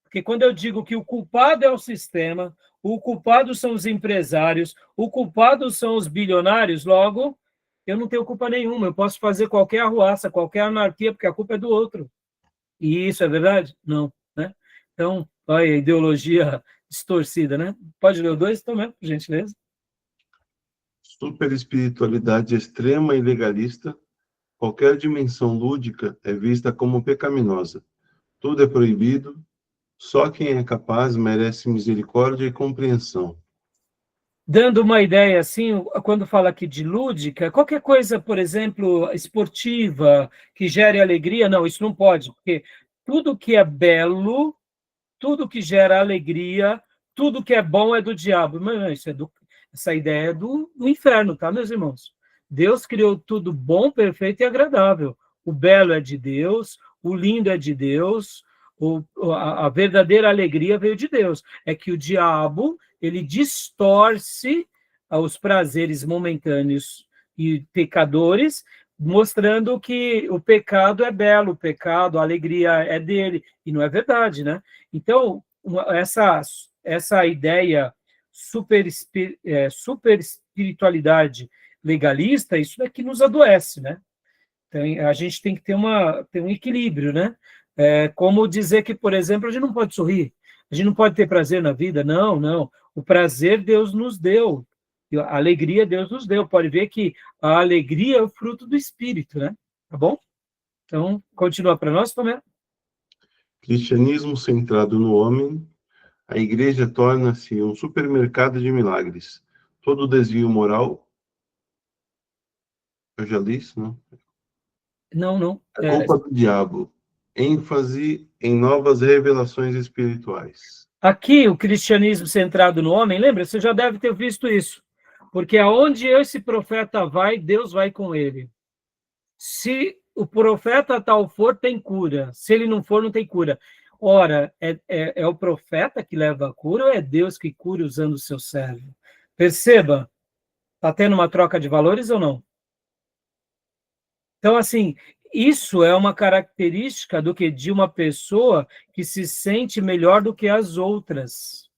Porque quando eu digo que o culpado é o sistema, o culpado são os empresários, o culpado são os bilionários, logo, eu não tenho culpa nenhuma, eu posso fazer qualquer arruaça, qualquer anarquia, porque a culpa é do outro. E isso é verdade? Não. Né? Então, olha a ideologia distorcida, né? Pode ler o 2 também, por gentileza. Superespiritualidade extrema e legalista. Qualquer dimensão lúdica é vista como pecaminosa. Tudo é proibido. Só quem é capaz merece misericórdia e compreensão. Dando uma ideia, assim, quando fala aqui de lúdica, qualquer coisa, por exemplo, esportiva, que gere alegria, não, isso não pode, porque tudo que é belo, tudo que gera alegria, tudo que é bom é do diabo. Mas isso essa ideia é do inferno, tá, meus irmãos? Deus criou tudo bom, perfeito e agradável. O belo é de Deus, o lindo é de Deus, a verdadeira alegria veio de Deus. É que o diabo, ele distorce os prazeres momentâneos e pecadores, mostrando que o pecado é belo, o pecado, a alegria é dele, e não é verdade, né? Então, essa ideia super espiritualidade legalista, isso daqui nos adoece, né? Então, a gente tem que ter um equilíbrio, né? Como dizer que, por exemplo, a gente não pode sorrir, a gente não pode ter prazer na vida, não, não. O prazer Deus nos deu, a alegria Deus nos deu. Pode ver que a alegria é o fruto do Espírito, né? Tá bom? Então, continua para nós, Tomé. Cristianismo centrado no homem, a igreja torna-se um supermercado de milagres. Todo desvio moral, eu já li isso, não? Não, não. A culpa do diabo. ênfase em novas revelações espirituais. Aqui, o cristianismo centrado no homem, lembra? Você já deve ter visto isso. Porque aonde esse profeta vai, Deus vai com ele. Se o profeta tal for, tem cura. Se ele não for, não tem cura. Ora, é o profeta que leva a cura ou é Deus que cura usando o seu servo? Perceba, está tendo uma troca de valores ou não? Então, assim, isso é uma característica do que de uma pessoa que se sente melhor do que as outras.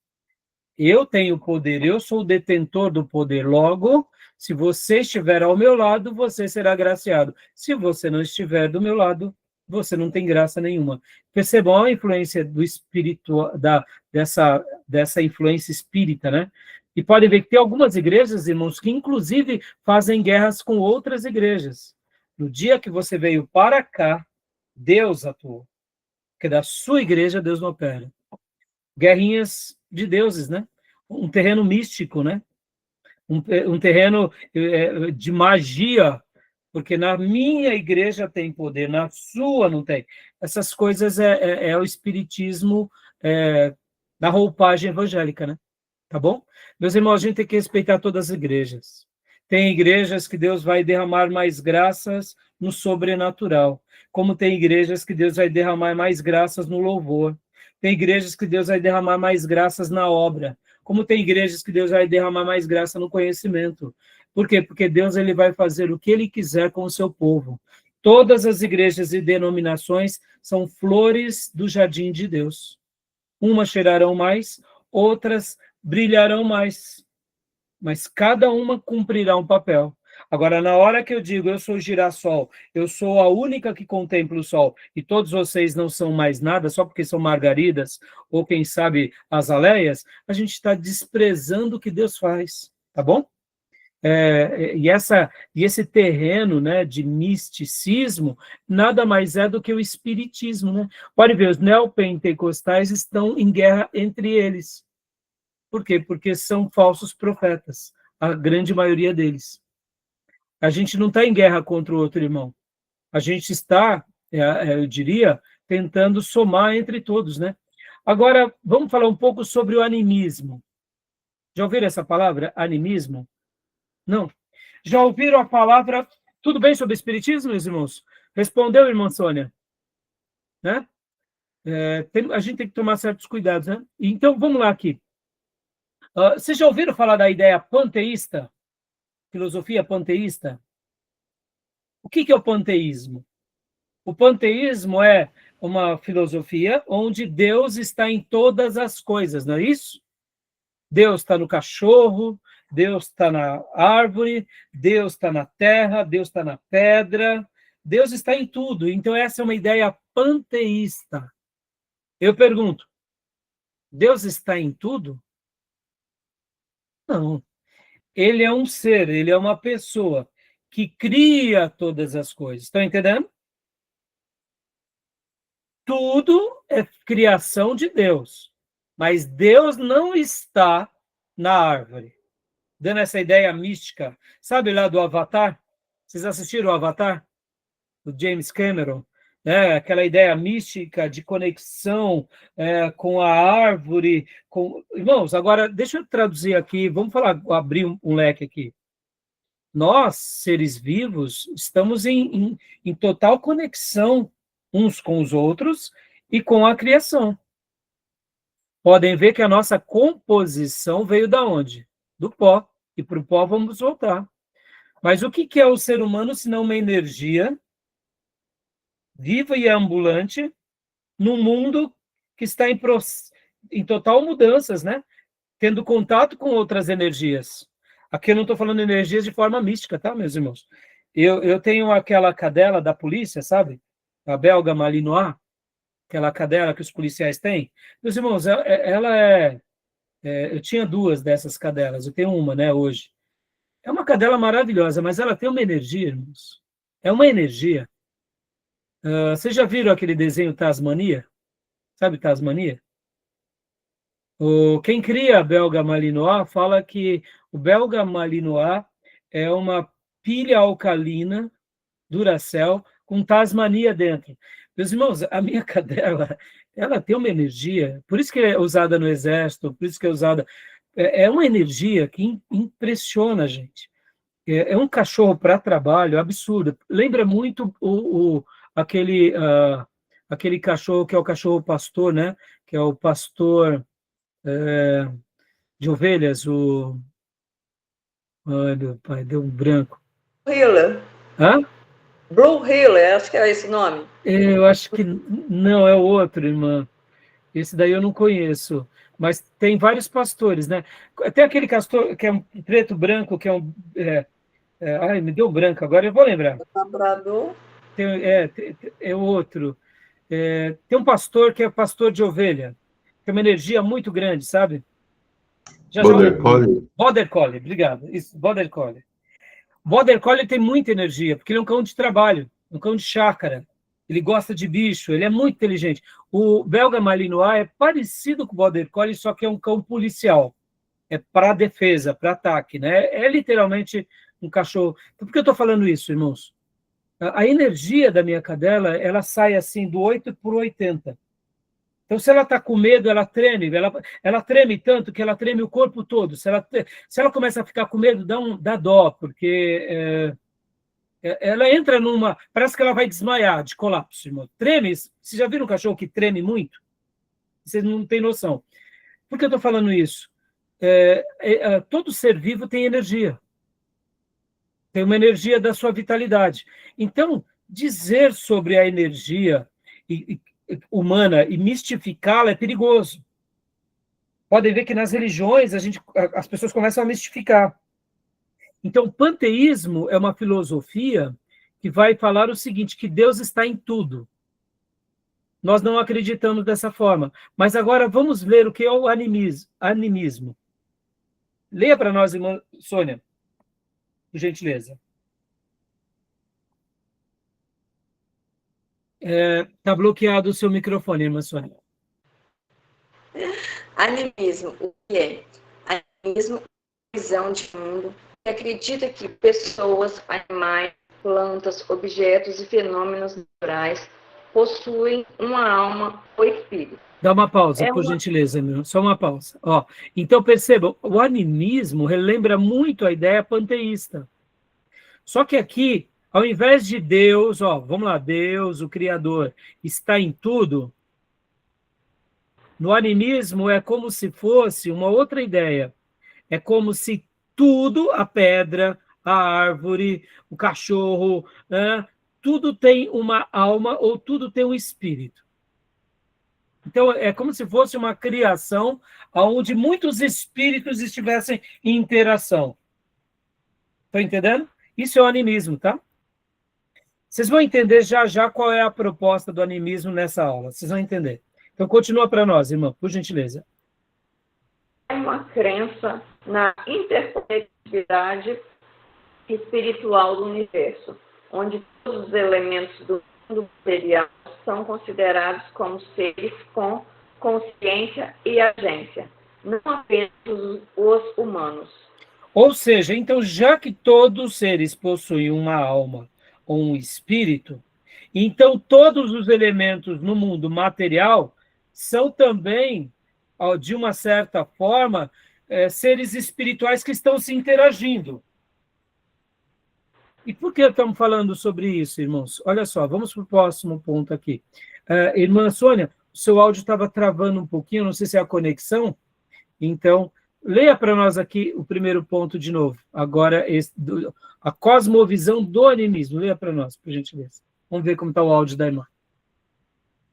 Eu tenho poder, eu sou o detentor do poder. Logo, se você estiver ao meu lado, você será agraciado. Se você não estiver do meu lado, você não tem graça nenhuma. Percebam a influência do espírito, dessa influência espírita, né? E podem ver que tem algumas igrejas, irmãos, que inclusive fazem guerras com outras igrejas. No dia que você veio para cá, Deus atuou. Porque da sua igreja, Deus não opera. Guerrinhas de deuses, né? Um terreno místico, né? Um terreno de magia, porque na minha igreja tem poder, na sua não tem. Essas coisas é o espiritismo da roupagem evangélica, né? Tá bom? Meus irmãos, a gente tem que respeitar todas as igrejas. Tem igrejas que Deus vai derramar mais graças no sobrenatural, como tem igrejas que Deus vai derramar mais graças no louvor. Tem igrejas que Deus vai derramar mais graças na obra, como tem igrejas que Deus vai derramar mais graça no conhecimento. Por quê? Porque Deus ele vai fazer o que ele quiser com o seu povo. Todas as igrejas e denominações são flores do jardim de Deus. Umas cheirarão mais, outras brilharão mais, mas cada uma cumprirá um papel. Agora, na hora que eu digo eu sou girassol, eu sou a única que contempla o sol, e todos vocês não são mais nada, só porque são margaridas, ou quem sabe azaleias, a gente está desprezando o que Deus faz, tá bom? E esse terreno, né, de misticismo nada mais é do que o espiritismo, né? Pode ver, os neopentecostais estão em guerra entre eles. Por quê? Porque são falsos profetas, a grande maioria deles. A gente não está em guerra contra o outro irmão. A gente está, eu diria, tentando somar entre todos, né? Agora, vamos falar um pouco sobre o animismo. Já ouviram essa palavra, animismo? Não. Já ouviram a palavra... Tudo bem sobre o espiritismo, meus irmãos? Respondeu, irmã Sônia? Né? A gente tem que tomar certos cuidados, né? Então, vamos lá aqui. Vocês já ouviram falar da ideia panteísta? Filosofia panteísta? O que é o panteísmo? O panteísmo é uma filosofia onde Deus está em todas as coisas, não é isso? Deus está no cachorro, Deus está na árvore, Deus está na terra, Deus está na pedra, Deus está em tudo. Então, essa é uma ideia panteísta. Eu pergunto, Deus está em tudo? Não. Ele é um ser, ele é uma pessoa que cria todas as coisas. Estão entendendo? tudo é criação de Deus, mas Deus não está na árvore. Dando essa ideia mística. Sabe lá do Avatar? Vocês assistiram o Avatar? Do James Cameron? Aquela ideia mística de conexão com a árvore. Irmãos, agora deixa eu traduzir aqui, vamos abrir um leque aqui. Nós, seres vivos, estamos em total conexão uns com os outros e com a criação. Podem ver que a nossa composição veio da onde? Do pó. E para o pó vamos voltar. Mas o que é o ser humano, senão uma energia viva e ambulante num mundo que está em total mudanças, né? Tendo contato com outras energias. Aqui eu não estou falando de energias de forma mística, tá, meus irmãos? Eu tenho aquela cadela da polícia, sabe? A belga malinois, aquela cadela que os policiais têm. Meus irmãos, ela eu tinha 2 dessas cadelas, eu tenho uma, né, hoje. É uma cadela maravilhosa, mas ela tem uma energia, irmãos. É uma energia. Vocês já viram aquele desenho Tasmania? Sabe Tasmania? Quem cria a belga malinois fala que o belga malinois é uma pilha alcalina Duracell com Tasmania dentro. Meus irmãos, a minha cadela, ela tem uma energia, por isso que é usada no exército, por isso que é usada... É uma energia que impressiona a gente. É um cachorro para trabalho absurdo. Lembra muito aquele cachorro que é o cachorro pastor, né? Que é o pastor de ovelhas, Ai, meu pai, deu um branco. Heeler. Hã? Blue Heeler, acho que é esse nome. Eu acho que não, é o outro, irmã. Esse daí eu não conheço. Mas tem vários pastores, né? Tem aquele pastor que é um preto branco, que é um... ai, me deu branco, agora eu vou lembrar. Labrador. É outro. Tem um pastor que é pastor de ovelha. Tem uma energia muito grande, sabe? Border Collie. Border Collie, obrigado. Isso, Border Collie. Border Collie tem muita energia, porque ele é um cão de trabalho, um cão de chácara. Ele gosta de bicho, ele é muito inteligente. O belga malinois é parecido com o Border Collie, só que é um cão policial. É para defesa, para ataque, né? É literalmente um cachorro. Então, por que eu estou falando isso, irmãos? A energia da minha cadela, ela sai assim do 8 por 80. Então, se ela está com medo, ela treme. Ela treme tanto que ela treme o corpo todo. Se ela começa a ficar com medo, dá dó, porque ela entra numa... Parece que ela vai desmaiar de colapso, irmão. Treme. Vocês já viram um cachorro que treme muito? Vocês não têm noção. Por que eu estou falando isso? Todo ser vivo tem energia. Tem uma energia da sua vitalidade. Então, dizer sobre a energia humana e mistificá-la é perigoso. Podem ver que nas religiões as pessoas começam a mistificar. Então, o panteísmo é uma filosofia que vai falar o seguinte, que Deus está em tudo. Nós não acreditamos dessa forma. Mas agora vamos ler o que é o animismo. Leia para nós, irmã Sônia, por gentileza. Está bloqueado o seu microfone, irmã Sônia. Animismo, o que é? Animismo é uma visão de mundo que acredita que pessoas, animais, plantas, objetos e fenômenos naturais possuem uma alma ou espírito. Dá uma pausa, por gentileza, meu. Só uma pausa. Então, percebam, o animismo relembra muito a ideia panteísta. Só que aqui, ao invés de Deus, vamos lá, Deus, o Criador, está em tudo, no animismo é como se fosse uma outra ideia. É como se tudo, a pedra, a árvore, o cachorro, tudo tem uma alma ou tudo tem um espírito. Então, é como se fosse uma criação onde muitos espíritos estivessem em interação. Estão entendendo? Isso é o animismo, tá? Vocês vão entender já qual é a proposta do animismo nessa aula. Vocês vão entender. Então, continua para nós, irmã, por gentileza. É uma crença na interconectividade espiritual do universo, onde todos os elementos do mundo material são considerados como seres com consciência e agência, não apenas os humanos. Ou seja, então, já que todos os seres possuem uma alma ou um espírito, então todos os elementos no mundo material são também, de uma certa forma, seres espirituais que estão se interagindo. E por que estamos falando sobre isso, irmãos? Olha só, vamos para o próximo ponto aqui. Irmã Sônia, o seu áudio estava travando um pouquinho, não sei se é a conexão, então, leia para nós aqui o primeiro ponto de novo. Agora, a cosmovisão do animismo. Leia para nós, por gentileza. Vamos ver como está o áudio da irmã.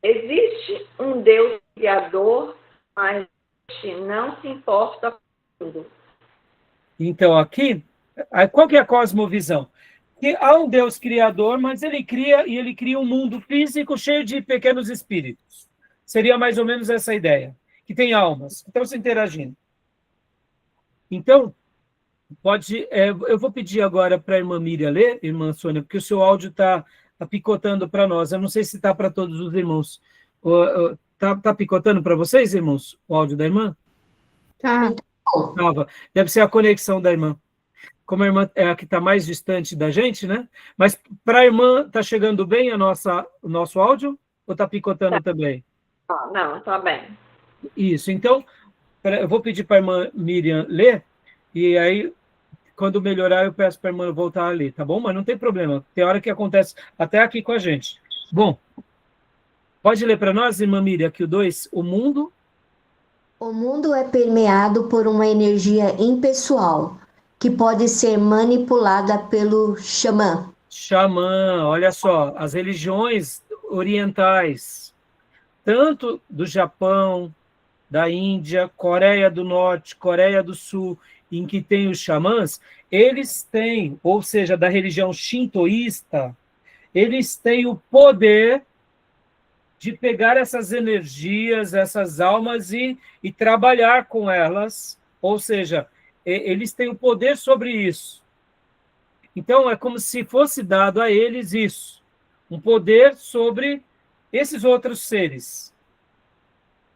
Existe um Deus criador, mas este não se importa com tudo. Então, aqui, qual que é a cosmovisão? Que há um Deus criador, mas ele cria um mundo físico cheio de pequenos espíritos. Seria mais ou menos essa ideia. Que tem almas, que estão se interagindo. Então, eu vou pedir agora para a irmã Miriam ler, irmã Sônia, porque o seu áudio está picotando para nós. Eu não sei se está para todos os irmãos. Está picotando para vocês, irmãos, o áudio da irmã? Tá. Deve ser a conexão da irmã. Como a irmã é a que está mais distante da gente, né? Mas para a irmã, está chegando bem o nosso áudio? Ou está picotando também? Não, está bem. Isso, então, eu vou pedir para a irmã Miriam ler, e aí, quando melhorar, eu peço para a irmã voltar a ler, tá bom? Mas não tem problema, tem hora que acontece até aqui com a gente. Bom, pode ler para nós, irmã Miriam, aqui o 2, o mundo... O mundo é permeado por uma energia impessoal, que pode ser manipulada pelo xamã. Xamã, olha só, as religiões orientais, tanto do Japão, da Índia, Coreia do Norte, Coreia do Sul, em que tem os xamãs, eles têm, ou seja, da religião shintoísta, eles têm o poder de pegar essas energias, essas almas e trabalhar com elas, ou seja, eles têm o poder sobre isso. Então, é como se fosse dado a eles isso, um poder sobre esses outros seres.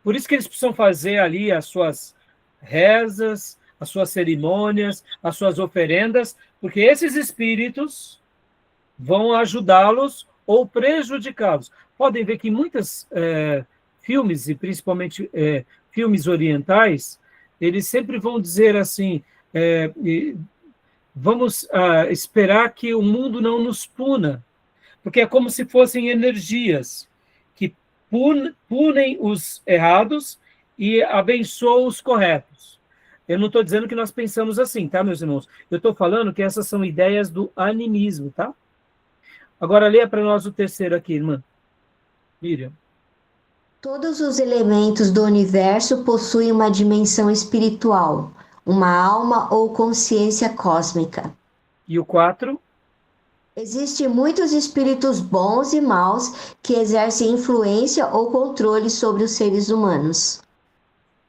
Por isso que eles precisam fazer ali as suas rezas, as suas cerimônias, as suas oferendas, porque esses espíritos vão ajudá-los ou prejudicá-los. Podem ver que em muitos filmes, e principalmente filmes orientais, eles sempre vão dizer assim, vamos esperar que o mundo não nos puna, porque é como se fossem energias que punem os errados e abençoam os corretos. Eu não estou dizendo que nós pensamos assim, tá, meus irmãos? Eu estou falando que essas são ideias do animismo, tá? Agora, leia para nós o terceiro aqui, irmã. Miriam. Todos os elementos do universo possuem uma dimensão espiritual, uma alma ou consciência cósmica. E o 4? Existem muitos espíritos bons e maus que exercem influência ou controle sobre os seres humanos.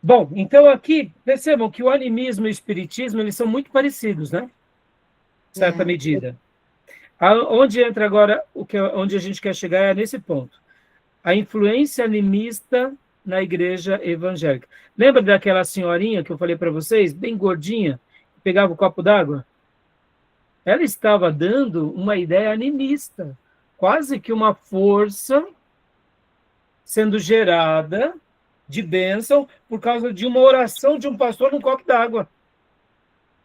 Bom, então aqui, percebam que o animismo e o espiritismo, eles são muito parecidos, né? Em certa medida. Onde entra agora, onde a gente quer chegar é nesse ponto. A influência animista na igreja evangélica. Lembra daquela senhorinha que eu falei para vocês, bem gordinha, que pegava o copo d'água? Ela estava dando uma ideia animista, quase que uma força sendo gerada de bênção por causa de uma oração de um pastor num copo d'água.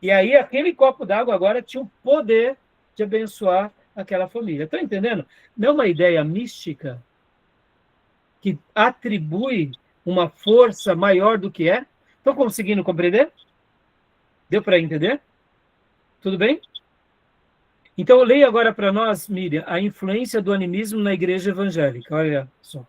E aí aquele copo d'água agora tinha o poder de abençoar aquela família. Estão entendendo? Não é uma ideia mística que atribui uma força maior do que é? Estão conseguindo compreender? Deu para entender? Tudo bem? Então, leia agora para nós, Miriam, a influência do animismo na igreja evangélica. Olha só.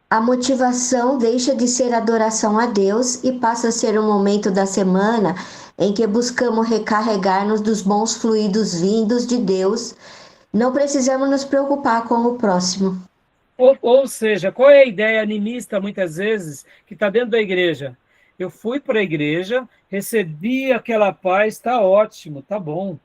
A motivação deixa de ser adoração a Deus e passa a ser um momento da semana em que buscamos recarregar-nos dos bons fluidos vindos de Deus. Não precisamos nos preocupar com o próximo. Ou seja, qual é a ideia animista, muitas vezes, que está dentro da igreja? Eu fui para a igreja, recebi aquela paz, está ótimo, está bom.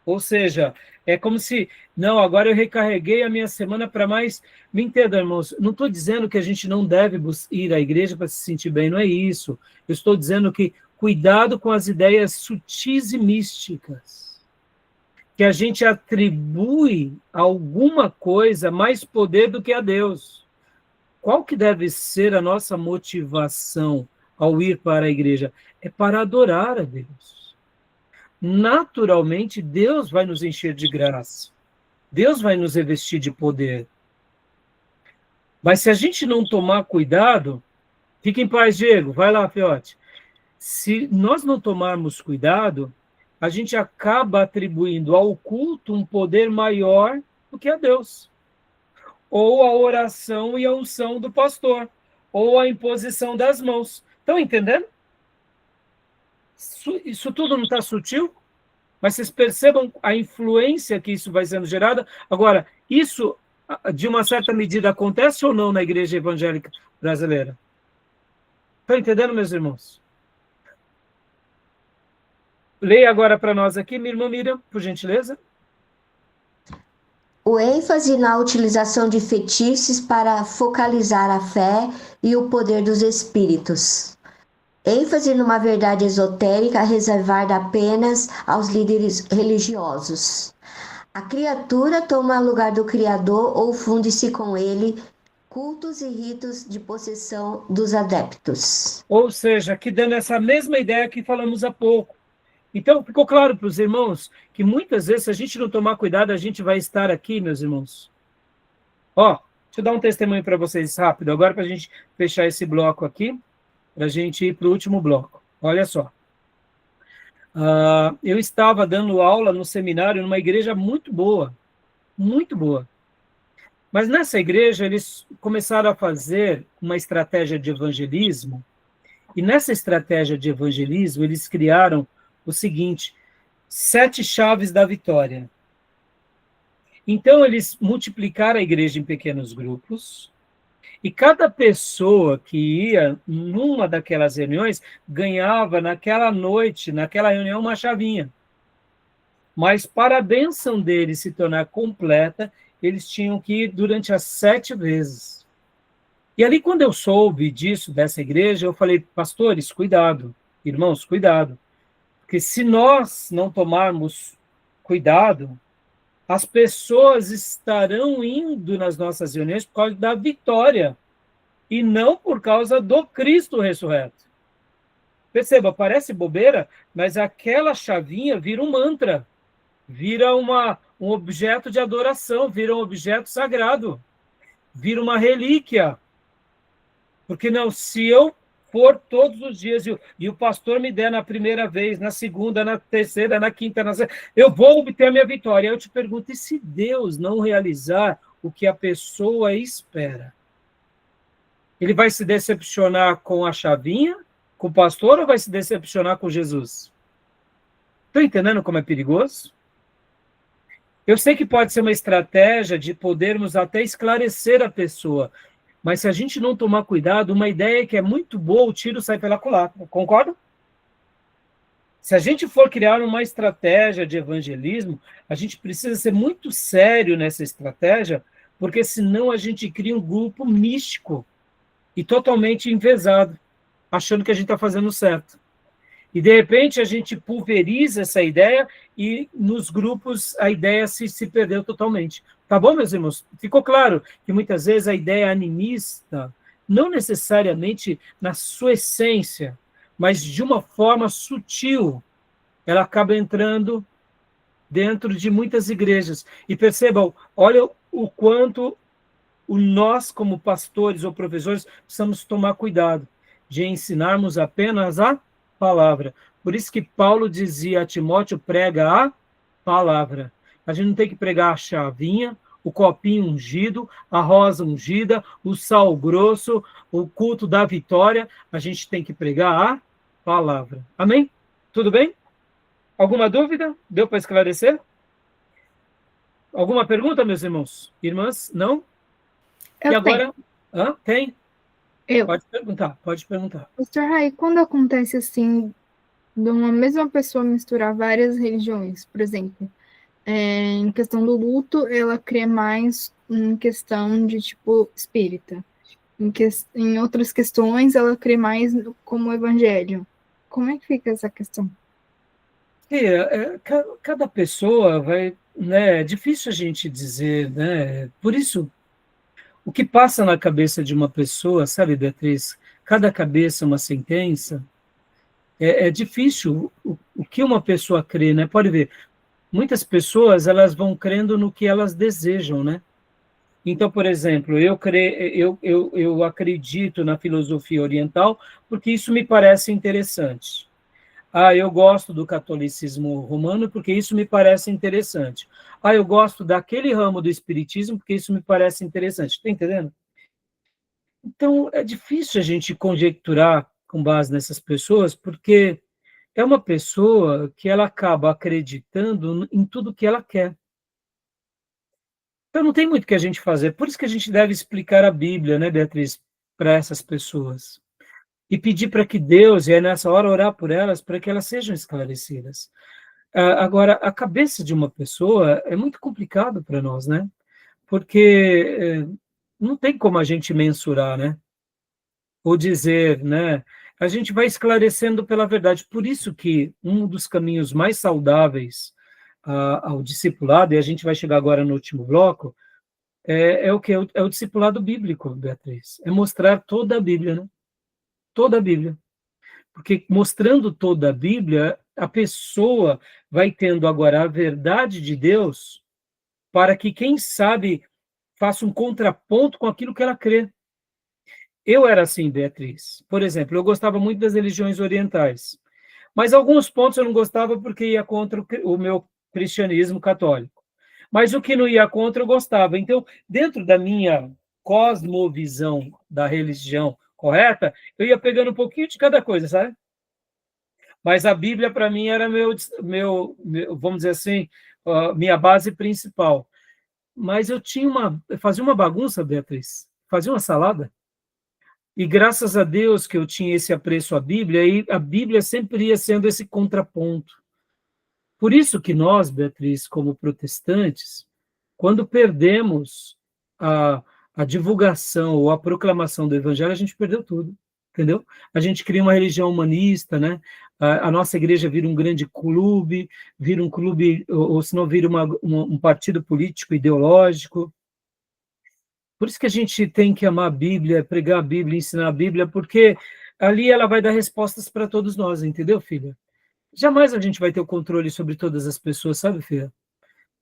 Ou seja, é como se, não, agora eu recarreguei a minha semana para mais. Me entendam, irmãos, não estou dizendo que a gente não deve ir à igreja para se sentir bem, não é isso. Eu estou dizendo que cuidado com as ideias sutis e místicas, que a gente atribui a alguma coisa mais poder do que a Deus. Qual que deve ser a nossa motivação ao ir para a igreja? É para adorar a Deus. Naturalmente, Deus vai nos encher de graça. Deus vai nos revestir de poder. Mas se a gente não tomar cuidado, fique em paz, Diego, vai lá, Fiote. Se nós não tomarmos cuidado, a gente acaba atribuindo ao culto um poder maior do que a Deus. Ou a oração e a unção do pastor, ou a imposição das mãos. Estão entendendo? Isso tudo não está sutil? Mas vocês percebam a influência que isso vai sendo gerada. Agora, isso, de uma certa medida, acontece ou não na igreja evangélica brasileira? Estão entendendo, meus irmãos? Leia agora para nós aqui, minha irmã Miriam, por gentileza. O ênfase na utilização de fetiches para focalizar a fé e o poder dos espíritos. ênfase numa verdade esotérica reservada apenas aos líderes religiosos. A criatura toma lugar do Criador ou funde-se com ele, cultos e ritos de possessão dos adeptos. Ou seja, aqui dando essa mesma ideia que falamos há pouco. Então, ficou claro para os irmãos que muitas vezes, se a gente não tomar cuidado, a gente vai estar aqui, meus irmãos. Ó, deixa eu dar um testemunho para vocês rápido, agora para a gente fechar esse bloco aqui, para a gente ir para o último bloco. Olha só. Eu estava dando aula no seminário numa igreja muito boa, muito boa. Mas nessa igreja eles começaram a fazer uma estratégia de evangelismo, e nessa estratégia de evangelismo eles criaram o seguinte: 7 chaves da vitória. Então eles multiplicaram a igreja em pequenos grupos, e cada pessoa que ia numa daquelas reuniões ganhava naquela noite, naquela reunião, uma chavinha. Mas para a bênção deles se tornar completa, eles tinham que ir durante as 7 vezes. E ali, quando eu soube disso, dessa igreja, eu falei: pastores, cuidado, irmãos, cuidado. Porque se nós não tomarmos cuidado, as pessoas estarão indo nas nossas reuniões por causa da vitória, e não por causa do Cristo ressurreto. Perceba, parece bobeira, mas aquela chavinha vira um mantra, vira um objeto de adoração, vira um objeto sagrado, vira uma relíquia. Porque não, se eu for todos os dias e o pastor me der na primeira vez, na segunda, na terceira, na quinta, na sexta, eu vou obter a minha vitória. Eu te pergunto, e se Deus não realizar o que a pessoa espera? Ele vai se decepcionar com a chavinha, com o pastor, ou vai se decepcionar com Jesus? Estão entendendo como é perigoso? Eu sei que pode ser uma estratégia de podermos até esclarecer a pessoa, mas se a gente não tomar cuidado, uma ideia que é muito boa, o tiro sai pela culatra. Concorda? Se a gente for criar uma estratégia de evangelismo, a gente precisa ser muito sério nessa estratégia, porque senão a gente cria um grupo místico e totalmente envezado, achando que a gente está fazendo certo. E, de repente, a gente pulveriza essa ideia e, nos grupos, a ideia se perdeu totalmente. Tá bom, meus irmãos? Ficou claro que, muitas vezes, a ideia animista, não necessariamente na sua essência, mas de uma forma sutil, ela acaba entrando dentro de muitas igrejas. E percebam, olha o quanto nós, como pastores ou professores, precisamos tomar cuidado de ensinarmos apenas a palavra. Por isso que Paulo dizia a Timóteo: prega a palavra. A gente não tem que pregar a chavinha, o copinho ungido, a rosa ungida, o sal grosso, o culto da vitória. A gente tem que pregar a palavra. Amém? Tudo bem? Alguma dúvida? Deu para esclarecer? Alguma pergunta, meus irmãos? Irmãs? Não? E agora? Tem? Eu. Pode perguntar, pode perguntar. Pastor Rai, quando acontece assim, de uma mesma pessoa misturar várias religiões, por exemplo, em questão do luto, ela crê mais em questão de tipo espírita. Em outras questões, ela crê mais como evangelho. Como é que fica essa questão? Cada pessoa vai, né? É difícil a gente dizer, né? Por isso, o que passa na cabeça de uma pessoa, sabe, Beatriz? Cada cabeça é uma sentença. É difícil o que uma pessoa crê, né? Pode ver, muitas pessoas elas vão crendo no que elas desejam, né? Então, por exemplo, eu acredito na filosofia oriental porque isso me parece interessante. Ah, eu gosto do catolicismo romano porque isso me parece interessante. Ah, eu gosto daquele ramo do espiritismo porque isso me parece interessante. Está entendendo? Então, é difícil a gente conjecturar com base nessas pessoas, porque é uma pessoa que ela acaba acreditando em tudo que ela quer. Então, não tem muito o que a gente fazer. Por isso que a gente deve explicar a Bíblia, né, Beatriz, para essas pessoas. E pedir para que Deus, e é nessa hora orar por elas, para que elas sejam esclarecidas. Agora, a cabeça de uma pessoa é muito complicado para nós, né? Porque não tem como a gente mensurar, né? Ou dizer, né? A gente vai esclarecendo pela verdade. Por isso que um dos caminhos mais saudáveis ao discipulado, e a gente vai chegar agora no último bloco, é o que? É o discipulado bíblico, Beatriz. É mostrar toda a Bíblia, né? Toda a Bíblia. Porque mostrando toda a Bíblia, a pessoa vai tendo agora a verdade de Deus para que, quem sabe, faça um contraponto com aquilo que ela crê. Eu era assim, Beatriz. Por exemplo, eu gostava muito das religiões orientais, mas alguns pontos eu não gostava porque ia contra o meu cristianismo católico. Mas o que não ia contra, eu gostava. Então, dentro da minha cosmovisão da religião correta, eu ia pegando um pouquinho de cada coisa, sabe? Mas a Bíblia, para mim, era vamos dizer assim, minha base principal. Mas eu fazia uma bagunça, Beatriz, fazia uma salada. E graças a Deus que eu tinha esse apreço à Bíblia, e a Bíblia sempre ia sendo esse contraponto. Por isso que nós, Beatriz, como protestantes, quando perdemos a divulgação ou a proclamação do Evangelho, a gente perdeu tudo, entendeu? A gente cria uma religião humanista, né? A nossa igreja vira um grande clube, vira um clube, ou se não vira um partido político ideológico. Por isso que a gente tem que amar a Bíblia, pregar a Bíblia, ensinar a Bíblia, porque ali ela vai dar respostas para todos nós, entendeu, filha? Jamais a gente vai ter o controle sobre todas as pessoas, sabe, filha?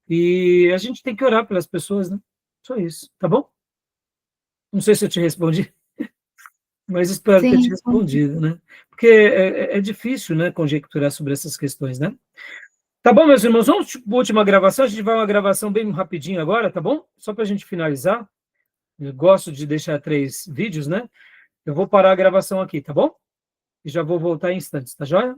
E a gente tem que orar pelas pessoas, né? Só isso, tá bom? Não sei se eu te respondi, mas espero ter te Sim, respondido, né? Porque é difícil, né, conjecturar sobre essas questões, né? Tá bom, meus irmãos, vamos para a última gravação, a gente vai uma gravação bem rapidinho agora, tá bom? Só para a gente finalizar. Eu gosto de deixar 3 vídeos, né? Eu vou parar a gravação aqui, tá bom? E já vou voltar em instantes, tá joia?